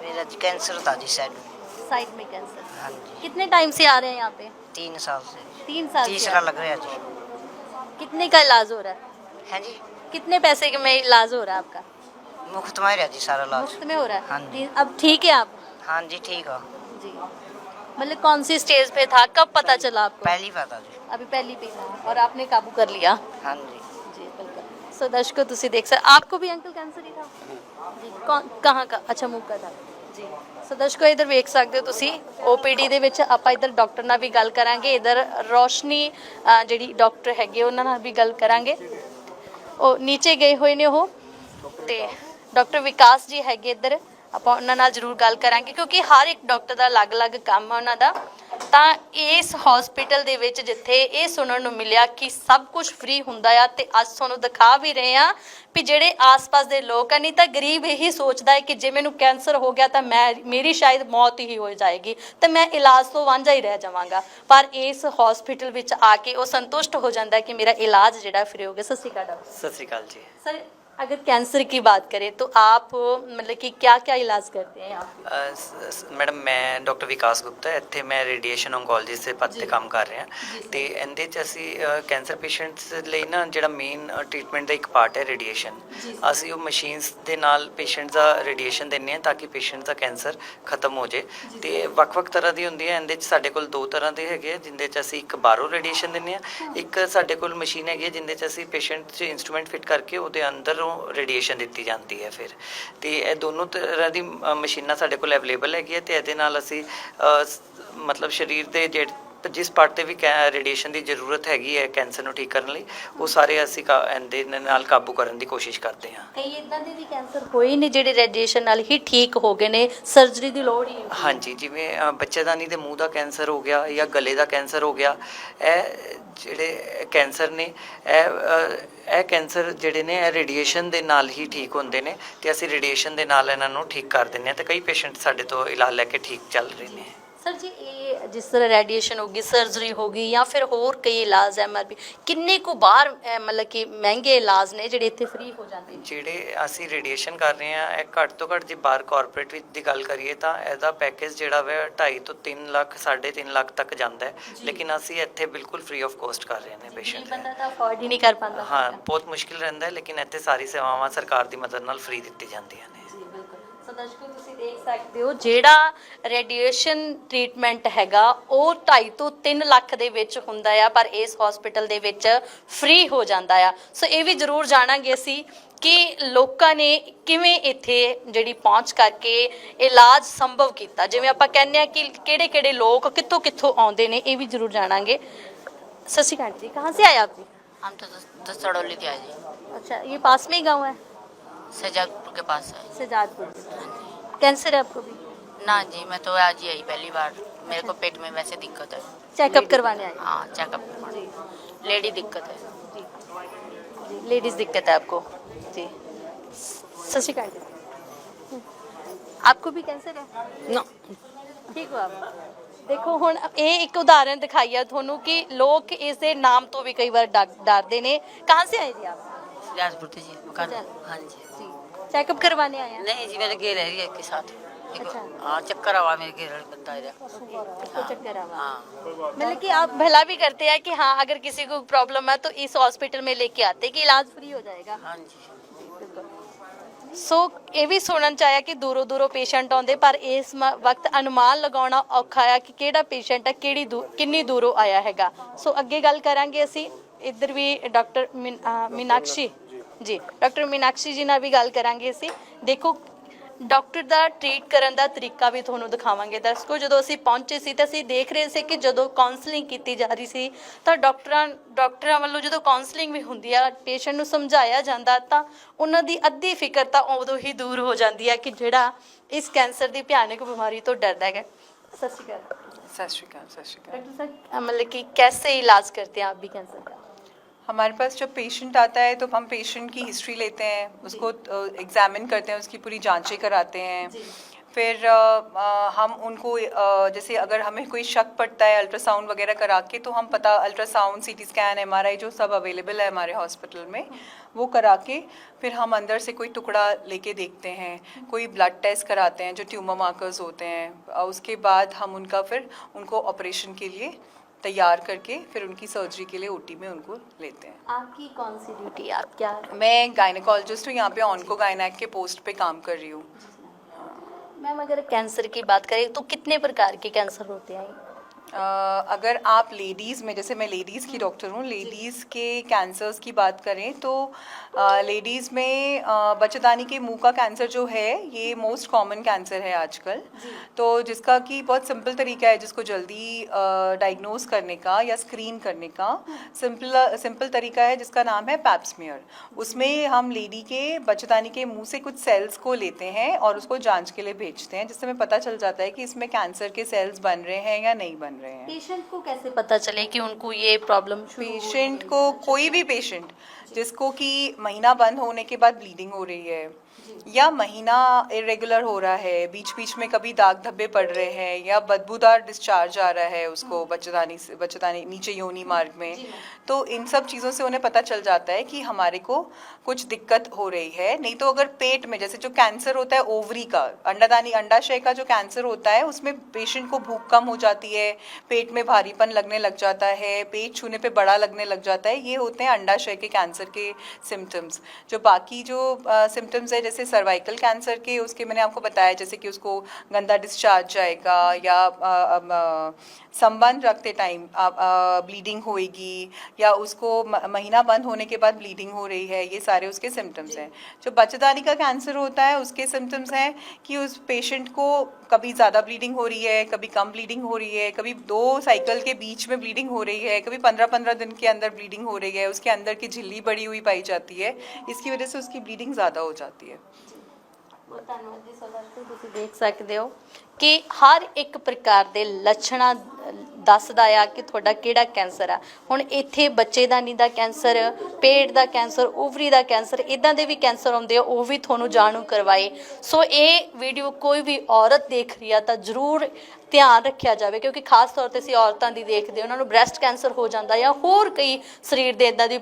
मेरा कैंसर था जी साइड में। साइड में कैंसर। हाँ जी, कितने टाइम से आ रहे हैं यहाँ पे? 3 साल से। 3 साल से तीसरा आ लग रहा है जी। रहे हैं। कितने का इलाज हो रहा है? है जी, कितने पैसे के में इलाज हो रहा है आपका? मुफ्त में रहा जी सारा इलाज। मुफ्त में हो रहा है? हाँ जी। अब ठीक है आप? हाँ जी ठीक है। जी। मतलब कौन सी स्टेज पे था, कब पता चला आपको? पहली बात है जी। अभी पहली पे था और आपने काबू कर लिया। हाँ जी। जी बिल्कुल। सो दर्शकों ਤੁਸੀਂ देख सकते, आपको भी अंकल कैंसर ही था? जी। कौन, कहाँ का? अच्छा, मुंह का था जी। ਸੋ ਦਰਸ਼ਕੋ ਇਧਰ ਵੇਖ ਸਕਦੇ ਹੋ ਤੁਸੀਂ ਓਪੀਡੀ ਦੇ ਵਿੱਚ ਆਪਾਂ ਇਧਰ ਡਾਕਟਰ ਨਾਲ ਵੀ ਗੱਲ ਕਰਾਂਗੇ, ਇਧਰ ਰੋਸ਼ਨੀ ਜਿਹੜੀ ਡਾਕਟਰ ਹੈਗੇ ਉਹਨਾਂ ਨਾਲ ਵੀ ਗੱਲ ਕਰਾਂਗੇ। ਉਹ ਨੀਚੇ ਗਏ ਹੋਏ ਨੇ ਉਹ, ਤੇ ਡਾਕਟਰ ਵਿਕਾਸ ਜੀ ਹੈਗੇ ਇੱਧਰ, ਆਪਾਂ ਉਹਨਾਂ ਨਾਲ ਜ਼ਰੂਰ ਗੱਲ ਕਰਾਂਗੇ ਕਿਉਂਕਿ ਹਰ ਇੱਕ ਡਾਕਟਰ ਦਾ ਅਲੱਗ-ਅਲੱਗ ਕੰਮ ਹੈ ਉਹਨਾਂ ਦਾ। ਤਾਂ ਇਸ ਹਸਪੀਟਲ ਦੇ ਵਿੱਚ ਜਿੱਥੇ ਇਹ ਸੁਣਨ ਨੂੰ ਮਿਲਿਆ ਕਿ ਸਭ ਕੁਝ ਫ੍ਰੀ ਹੁੰਦਾ ਆ, ਤੇ ਅੱਜ ਤੁਹਾਨੂੰ ਦਿਖਾ ਵੀ ਰਹੇ ਆ ਵੀ ਜਿਹੜੇ ਆਸ-ਪਾਸ ਦੇ ਲੋਕ ਆ, ਨਹੀਂ ਤਾਂ ਗਰੀਬ ਇਹੀ ਸੋਚਦਾ ਹੈ ਕਿ ਜੇ ਮੈਨੂੰ ਕੈਂਸਰ ਹੋ ਗਿਆ ਤਾਂ ਮੇਰੀ ਸ਼ਾਇਦ ਮੌਤ ਹੀ ਹੋ ਜਾਏਗੀ ਤੇ ਮੈਂ ਇਲਾਜ ਤੋਂ ਵਾਂਝਾ ਹੀ ਰਹਿ ਜਾਵਾਂਗਾ, ਪਰ ਇਸ ਹਸਪੀਟਲ ਵਿੱਚ ਆ ਕੇ ਉਹ ਸੰਤੁਸ਼ਟ ਹੋ ਜਾਂਦਾ ਹੈ ਕਿ ਮੇਰਾ ਇਲਾਜ ਜਿਹੜਾ ਫ੍ਰੀ ਹੋ ਗਿਆ। ਸਤਿ ਸ਼੍ਰੀ ਅਕਾਲ ਡਾਕਟਰ। ਸਤਿ ਸ਼੍ਰੀ ਅਕਾਲ ਜੀ। सर, अगर कैंसर की बात करें तो आप मतलब कि क्या क्या इलाज करते हैं यहाँ? ਮੈਡਮ ਮੈਂ ਡਾਕਟਰ ਵਿਕਾਸ ਗੁਪਤਾ, ਇੱਥੇ ਮੈਂ ਰੇਡੀਏਸ਼ਨ ਓਨਕੋਲੋਜਿਸਟ ਦੇ ਪਦ ਤੇ ਕੰਮ ਕਰ ਰਿਹਾ ਤੇ ਇਹਦੇ ਚ ਅਸੀਂ ਕੈਂਸਰ ਪੇਸ਼ੈਂਟਸ ਲਈ ਨਾ ਜਿਹੜਾ ਮੇਨ ਟ੍ਰੀਟਮੈਂਟ ਦਾ ਇੱਕ ਪਾਰਟ ਹੈ ਰੇਡੀਏਸ਼ਨ। ਅਸੀਂ ਉਹ ਮਸ਼ੀਨਸ ਦੇ ਨਾਲ ਪੇਸ਼ੈਂਟ ਦਾ ਰੇਡੀਏਸ਼ਨ ਦਿੰਦੇ ਹਾਂ ਤਾਂ ਕਿ ਪੇਸ਼ੈਂਟ ਦਾ ਕੈਂਸਰ ਖਤਮ ਹੋ ਜੇ। ਤੇ ਵੱਖ-ਵੱਖ ਤਰ੍ਹਾਂ ਦੀ ਹੁੰਦੀ ਹੈ, ਇਹਦੇ ਚ ਸਾਡੇ ਕੋਲ 2 ਤਰ੍ਹਾਂ ਦੇ ਹੈਗੇ, ਜਿੰਦੇ ਚ ਅਸੀਂ ਇੱਕ ਬਾਹਰੋਂ ਰੇਡੀਏਸ਼ਨ ਦਿੰਦੇ ਹਾਂ, ਇੱਕ ਸਾਡੇ ਕੋਲ ਮਸ਼ੀਨ ਹੈਗੀ ਜਿੰਦੇ ਚ ਅਸੀਂ ਪੇਸ਼ੈਂਟ 'ਚ ਇੰਸਟਰੂਮੈਂਟ ਫਿੱਟ ਕਰਕੇ ਉਹਦੇ ਅੰਦਰੋਂ ਰੇਡੀਏਸ਼ਨ ਦਿੱਤੀ ਜਾਂਦੀ ਹੈ ਫਿਰ। ਤੇ ਇਹ ਦੋਨੋਂ ਤਰ੍ਹਾਂ ਦੀ ਮਸ਼ੀਨਾਂ ਸਾਡੇ ਕੋਲ ਅਵੇਲੇਬਲ ਹੈਗੀ ਹੈ ਤੇ ਇਹਦੇ ਨਾਲ ਅਸੀਂ ਮਤਲਬ ਸਰੀਰ ਦੇ ਜਿਸ ਪਾਰਟ ਤੇ ਵੀ ਰੇਡੀਏਸ਼ਨ ਦੀ ਜ਼ਰੂਰਤ ਹੈਗੀ ਹੈ ਕੈਂਸਰ ਨੂੰ ਠੀਕ ਕਰਨ ਲਈ, ਉਹ ਸਾਰੇ ਅਸੀਂ ਇਹਦੇ ਨਾਲ ਕਾਬੂ ਕਰਨ ਦੀ ਕੋਸ਼ਿਸ਼ ਕਰਦੇ ਹਾਂ। ਕਈ ਇਦਾਂ ਦੇ ਵੀ ਕੈਂਸਰ ਹੋਏ ਨੇ ਜਿਹੜੇ ਰੇਡੀਏਸ਼ਨ ਨਾਲ ਹੀ ਠੀਕ ਹੋ ਗਏ ਨੇ, ਸਰਜਰੀ ਦੀ ਲੋੜ ਹੀ ਨਹੀਂ। ਹਾਂਜੀ, ਜਿਵੇਂ ਬੱਚੇਦਾਨੀ ਦੇ ਮੂੰਹ ਦਾ ਕੈਂਸਰ ਹੋ ਗਿਆ ਜਾਂ ਗਲੇ ਦਾ ਕੈਂਸਰ ਹੋ ਗਿਆ, ਇਹ ਜਿਹੜੇ ਕੈਂਸਰ ਨੇ ਇਹ ਕੈਂਸਰ ਜਿਹੜੇ ਨੇ ਇਹ ਰੇਡੀਏਸ਼ਨ ਦੇ ਨਾਲ ਹੀ ਠੀਕ ਹੁੰਦੇ ਨੇ ਤੇ ਅਸੀਂ ਰੇਡੀਏਸ਼ਨ ਦੇ ਨਾਲ ਇਹਨਾਂ ਨੂੰ ਠੀਕ ਕਰ ਦਿੰਦੇ ਹਾਂ ਤੇ ਕਈ ਪੇਸ਼ੈਂਟ ਸਾਡੇ ਤੋਂ ਇਲਾਜ ਲੈ ਕੇ ਠੀਕ ਚੱਲ ਰਹੇ ਨੇ। ਸਰ ਜੀ, ਇਹ ਜਿਸ ਤਰ੍ਹਾਂ ਰੇਡੀਏਸ਼ਨ ਹੋਗੀ, ਸਰਜਰੀ ਹੋਗੀ ਜਾਂ ਫਿਰ ਹੋਰ ਕਈ ਇਲਾਜ ਐਮਆਰਪੀ, ਕਿੰਨੇ ਕੁ ਬਾਹਰ ਮਤਲਬ ਕਿ ਮਹਿੰਗੇ ਇਲਾਜ ਨੇ ਜਿਹੜੇ ਇੱਥੇ ਫ੍ਰੀ ਹੋ ਜਾਂਦੇ ਨੇ? ਜਿਹੜੇ ਅਸੀਂ ਰੇਡੀਏਸ਼ਨ ਕਰ ਰਹੇ ਹਾਂ ਇਹ ਘੱਟ ਤੋਂ ਘੱਟ ਜੇ ਬਾਹਰ ਕਾਰਪੋਰੇਟ ਵਿੱਚ ਦੀ ਗੱਲ ਕਰੀਏ ਤਾਂ ਇਹਦਾ ਪੈਕੇਜ ਜਿਹੜਾ ਵਾ 2.5 ਤੋਂ 3 ਲੱਖ 3.5 ਲੱਖ ਤੱਕ ਜਾਂਦਾ ਹੈ, ਲੇਕਿਨ ਅਸੀਂ ਇੱਥੇ ਬਿਲਕੁਲ ਫ੍ਰੀ ਆਫ ਕੋਸਟ ਕਰ ਰਹੇ ਹਾਂ ਪੇਸ਼ੈਂਟ। ਬੰਦਾ ਤਾਂ ਅਫੋਰਡ ਹੀ ਨਹੀਂ ਕਰ ਪਾਉਂਦਾ। ਹਾਂ, ਬਹੁਤ ਮੁਸ਼ਕਿਲ ਰਹਿੰਦਾ ਹੈ, ਲੇਕਿਨ ਇੱਥੇ ਸਾਰੀ ਸੇਵਾਵਾਂ ਸਰਕਾਰ ਦੀ ਮਦਦ ਨਾਲ ਫ੍ਰੀ ਦਿੱਤੀ ਜਾਂਦੀਆਂ ਨੇ। ਜੀ ਬਿਲਕੁਲ। ਸੋ ਦਰਸ਼ਕੋ ਤੁਸੀਂ ਦੇਖ ਸਕਦੇ ਹੋ ਜਿਹੜਾ ਰੇਡੀਏਸ਼ਨ ਟ੍ਰੀਟਮੈਂਟ ਹੈਗਾ ਉਹ 2.5 ਤੋਂ 3 ਲੱਖ ਦੇ ਵਿੱਚ ਹੁੰਦਾ ਆ, ਪਰ ਇਸ ਹਸਪੀਟਲ ਦੇ ਵਿੱਚ ਫ੍ਰੀ ਹੋ ਜਾਂਦਾ ਆ। ਸੋ ਇਹ ਵੀ ਜ਼ਰੂਰ ਜਾਣਾਂਗੇ ਅਸੀਂ ਕਿ ਲੋਕਾਂ ਨੇ ਕਿਵੇਂ ਇੱਥੇ ਜਿਹੜੀ ਪਹੁੰਚ ਕਰਕੇ ਇਲਾਜ ਸੰਭਵ ਕੀਤਾ। ਜਿਵੇਂ ਆਪਾਂ ਕਹਿੰਦੇ ਆ ਕਿ ਕਿਹੜੇ ਕਿਹੜੇ ਲੋਕ ਕਿੱਥੋਂ ਕਿੱਥੋਂ ਆਉਂਦੇ ਨੇ, ਇਹ ਵੀ ਜ਼ਰੂਰ ਜਾਣਾਂਗੇ। ਸਤਿ ਸ਼੍ਰੀ ਅਕਾਲ ਜੀ, ਕਹਾਂ ਸੇ ਆਏ आप जी? हम तो दसड़ौली के आए जी। अच्छा, ये पास में ही गाँव है? सजादपुर के पास है। सजादपुर। कैंसर है आपको भी? ना जी, मैं तो आज ही आई पहली बार। मेरे को पेट में वैसे दिक्कत है। चेकअप करवाने आए? हाँ, चेकअप। लेडी दिक्कत है। लेडीज दिक्कत है आपको जी। सत श्री अकाल जी। आपको भी कैंसर है? ਨਾ ठीक हो आप? ਦੇਖੋ ਹੁਣ ਇਹ ਇੱਕ ਉਦਾਹਰਨ ਦਿਖਾਈ ਆ ਤੁਹਾਨੂੰ ਕਿ ਲੋਕ ਇਸ ਦੇ ਨਾਮ ਤੋਂ ਵੀ ਕਈ ਵਾਰ ਡਰਦੇ ਨੇ। कहाँ से आए जी आप? बिलासपुर से जी मकान हाँ जी जी चेकअप करवाने आए हैं? नहीं जी मेरे गे रह रही है के साथ अच्छा। हाँ चक्कर आवा मेरे गे बंदा इधर इसको चक्कर आवा। हाँ मतलब कि आप भला भी करते हैं कि हाँ अगर किसी को प्रॉब्लम है तो इस हॉस्पिटल में लेके आते कि इलाज फ्री हो जाएगा। हाँ जी ਸੋ ਇਹ ਵੀ ਸੁਣਨ ਚ ਆਇਆ ਕਿ ਦੂਰੋਂ ਦੂਰੋਂ ਪੇਸ਼ੈਂਟ ਆਉਂਦੇ ਪਰ ਇਸ ਵਕਤ ਅਨੁਮਾਨ ਲਗਾਉਣਾ ਔਖਾ ਆ ਕਿ ਕਿਹੜਾ ਪੇਸ਼ੈਂਟ ਹੈ ਕਿੰਨੀ ਦੂਰੋਂ ਆਇਆ ਹੈਗਾ। ਸੋ ਅੱਗੇ ਗੱਲ ਕਰਾਂਗੇ ਅਸੀਂ। ਇੱਧਰ ਵੀ ਡਾਕਟਰ ਮੀਨਾਕਸ਼ੀ ਜੀ, ਡਾਕਟਰ ਮੀਨਾਕਸ਼ੀ ਜੀ ਨਾਲ ਵੀ ਗੱਲ ਕਰਾਂਗੇ ਅਸੀਂ। ਦੇਖੋ ਡਾਕਟਰ ਦਾ ਟ੍ਰੀਟ ਕਰਨ ਦਾ ਤਰੀਕਾ ਵੀ ਤੁਹਾਨੂੰ ਦਿਖਾਵਾਂਗੇ। ਦਰਸ਼ਕੋ ਜਦੋਂ ਅਸੀਂ ਪਹੁੰਚੇ ਸੀ ਤਾਂ ਅਸੀਂ ਦੇਖ ਰਹੇ ਸੀ ਕਿ ਜਦੋਂ ਕਾਉਂਸਲਿੰਗ ਕੀਤੀ ਜਾ ਰਹੀ ਸੀ ਤਾਂ ਡਾਕਟਰਾਂ ਵੱਲੋਂ ਜਦੋਂ ਕਾਉਂਸਲਿੰਗ ਵੀ ਹੁੰਦੀ ਆ ਪੇਸ਼ੈਂਟ ਨੂੰ ਸਮਝਾਇਆ ਜਾਂਦਾ ਤਾਂ ਉਹਨਾਂ ਦੀ ਅੱਧੀ ਫਿਕਰ ਤਾਂ ਉਦੋਂ ਹੀ ਦੂਰ ਹੋ ਜਾਂਦੀ ਹੈ ਕਿ ਜਿਹੜਾ ਇਸ ਕੈਂਸਰ ਦੀ ਭਿਆਨਕ ਬਿਮਾਰੀ ਤੋਂ ਡਰਦਾ ਹੈਗਾ। ਸਤਿ ਸ਼੍ਰੀ ਅਕਾਲ। सत श्रीकाल सत श्रीकाल। डॉक्टर साहब मतलब कि कैसे इलाज करते हैं आप भी कैंसर का? हमारे पास जब पेशेंट आता है तो हम पेशेंट की हिस्ट्री लेते हैं, उसको एग्जामिन करते हैं, उसकी पूरी जांचें कराते हैं। फिर हम उनको जैसे अगर हमें कोई शक पड़ता है अल्ट्रासाउंड वगैरह करा के तो हम पता अल्ट्रासाउंड सीटी स्कैन एमआरआई जो सब अवेलेबल है हमारे हॉस्पिटल में वो करा के फिर हम अंदर से कोई टुकड़ा लेके देखते हैं, कोई ब्लड टेस्ट कराते हैं जो ट्यूमर मार्कर्स होते हैं। उसके बाद हम उनको ऑपरेशन के लिए तैयार करके फिर उनकी सर्जरी के लिए ओटी में उनको लेते हैं। आपकी कौन सी ड्यूटी है? आप क्या? मैं गायनेकोलॉजिस्ट हूँ, यहाँ पे ऑन्को गायनेक के पोस्ट पे काम कर रही हूँ। मैम अगर कैंसर की बात करें तो कितने प्रकार के कैंसर होते हैं? अगर आप लेडीज़ में, जैसे मैं लेडीज़ की डॉक्टर हूँ, लेडीज़ के कैंसर्स की बात करें तो लेडीज़ में बच्चेदानी के मुंह का कैंसर जो है ये मोस्ट कॉमन कैंसर है आजकल। तो जिसका कि बहुत सिंपल तरीका है जिसको जल्दी डायग्नोज करने का या स्क्रीन करने का सिंपल तरीका है जिसका नाम है पैप स्मीयर। उसमें हम लेडी के बच्चेदानी के मुंह से कुछ सेल्स को लेते हैं और उसको जांच के लिए भेजते हैं जिससे हमें पता चल जाता है कि इसमें कैंसर के सेल्स बन रहे हैं या नहीं बन रहे हैं। पेशेंट को कैसे पता चले कि उनको ये प्रॉब्लम? पेशेंट को, कोई भी पेशेंट जिसको कि महीना बंद होने के बाद ब्लीडिंग हो रही है या महीना इरेगुलर हो रहा है, बीच बीच में कभी दाग धब्बे पड़ रहे हैं या बदबूदार डिस्चार्ज आ रहा है उसको बच्चेदानी नीचे योनि मार्ग में, तो इन सब चीज़ों से उन्हें पता चल जाता है कि हमारे को कुछ दिक्कत हो रही है। नहीं तो अगर पेट में, जैसे जो कैंसर होता है ओवरी का, अंडाशय का जो कैंसर होता है उसमें पेशेंट को भूख कम हो जाती है, पेट में भारीपन लगने लग जाता है, पेट छूने पे बड़ा लगने लग जाता है। ये होते हैं अंडाशय के कैंसर के सिम्टम्स। जो बाकी जो सिम्टम्स है जैसे सर्वाइकल कैंसर के, उसके मैंने आपको बताया जैसे कि उसको गंदा डिस्चार्ज जाएगा या संबंध रखते टाइम ब्लीडिंग होएगी या उसको महीना बंद होने के बाद ब्लीडिंग हो रही है, ये सारे उसके सिम्टम्स हैं। जो बच्चेदानी का कैंसर होता है उसके सिम्टम्स हैं कि उस पेशेंट को कभी ज़्यादा ब्लीडिंग हो रही है, कभी कम ब्लीडिंग हो रही है, कभी 2 साइकिल के बीच में ब्लीडिंग हो रही है, कभी 15-15 दिन के अंदर ब्लीडिंग हो रही है, उसके अंदर की झिल्ली बड़ी हुई पाई जाती है, इसकी वजह से उसकी ब्लीडिंग ज़्यादा हो जाती है। ਬਹੁਤ ਧੰਨਵਾਦ ਜੀ। ਸੋ ਦਰਸ਼ਕੋ ਤੁਸੀਂ ਦੇਖ ਸਕਦੇ ਹੋ ਕਿ ਹਰ ਇੱਕ ਪ੍ਰਕਾਰ ਦੇ ਲੱਛਣਾਂ ਦੱਸਦਾ ਆ ਕਿ ਤੁਹਾਡਾ ਕਿਹੜਾ ਕੈਂਸਰ ਆ। ਹੁਣ ਇੱਥੇ ਬੱਚੇਦਾਨੀ ਦਾ ਕੈਂਸਰ, ਪੇਟ ਦਾ ਕੈਂਸਰ, ਓਵਰੀ ਦਾ ਕੈਂਸਰ, ਇਦਾਂ ਦੇ ਵੀ ਕੈਂਸਰ ਹੁੰਦੇ ਆ, ਉਹ ਵੀ ਤੁਹਾਨੂੰ ਜਾਣੂ ਕਰਵਾਏ। ਸੋ ਇਹ ਵੀਡੀਓ ਕੋਈ ਵੀ ਔਰਤ ਦੇਖ ਰਹੀ ਆ ਤਾਂ ਜ਼ਰੂਰ ਧਿਆਨ ਰੱਖਿਆ ਜਾਵੇ ਕਿਉਂਕਿ ਖਾਸ ਤੌਰ ਤੇ ਅਸੀਂ ਔਰਤਾਂ ਦੀ ਦੇਖਦੇ ਉਹਨਾਂ ਨੂੰ ਬ੍ਰੈਸਟ ਕੈਂਸਰ ਹੋ ਜਾਂਦਾ ਜਾਂ ਹੋਰ ਕਈ ਸਰੀਰ ਦੇ ਇਦਾਂ ਦੀ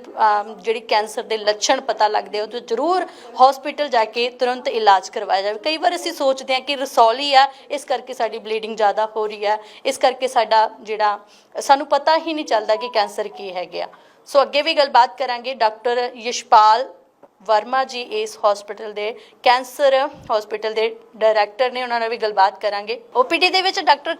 ਜਿਹੜੀ ਕੈਂਸਰ ਦੇ ਲੱਛਣ ਪਤਾ ਲੱਗਦੇ ਹੋ ਤਾਂ ਜ਼ਰੂਰ ਹਸਪੀਟਲ ਜਾ ਕੇ ਤੁਰੰਤ ਇਲਾਜ ਕਰਵਾਇਆ ਜਾਵੇ। ਕਈ ਵਾਰ ਅਸੀਂ ਸੋਚਦੇ ਹਾਂ ਕਿ ਰਸੌਲੀ ਆ ਇਸ ਕਰਕੇ ਸਾਡੀ ਬਲੀਡਿੰਗ ਜ਼ਿਆਦਾ ਹੋ ਰਹੀ ਹੈ, ਇਸ ਕਰਕੇ ਸਾਡਾ ਜਿਹੜਾ ਸਾਨੂੰ ਪਤਾ ਹੀ ਨਹੀਂ ਚੱਲਦਾ ਕਿ ਕੈਂਸਰ ਕੀ ਹੈਗਾ। ਸੋ ਅੱਗੇ ਵੀ ਗੱਲਬਾਤ ਕਰਾਂਗੇ। ਡਾਕਟਰ ਯਸ਼ਪਾਲ वर्मा जी इस हॉस्पिटल दे कैंसर हॉस्पिटल दे डायरैक्टर ने, उन्होंने भी गलबात करांगे। ओपीडी दे विच डॉक्टर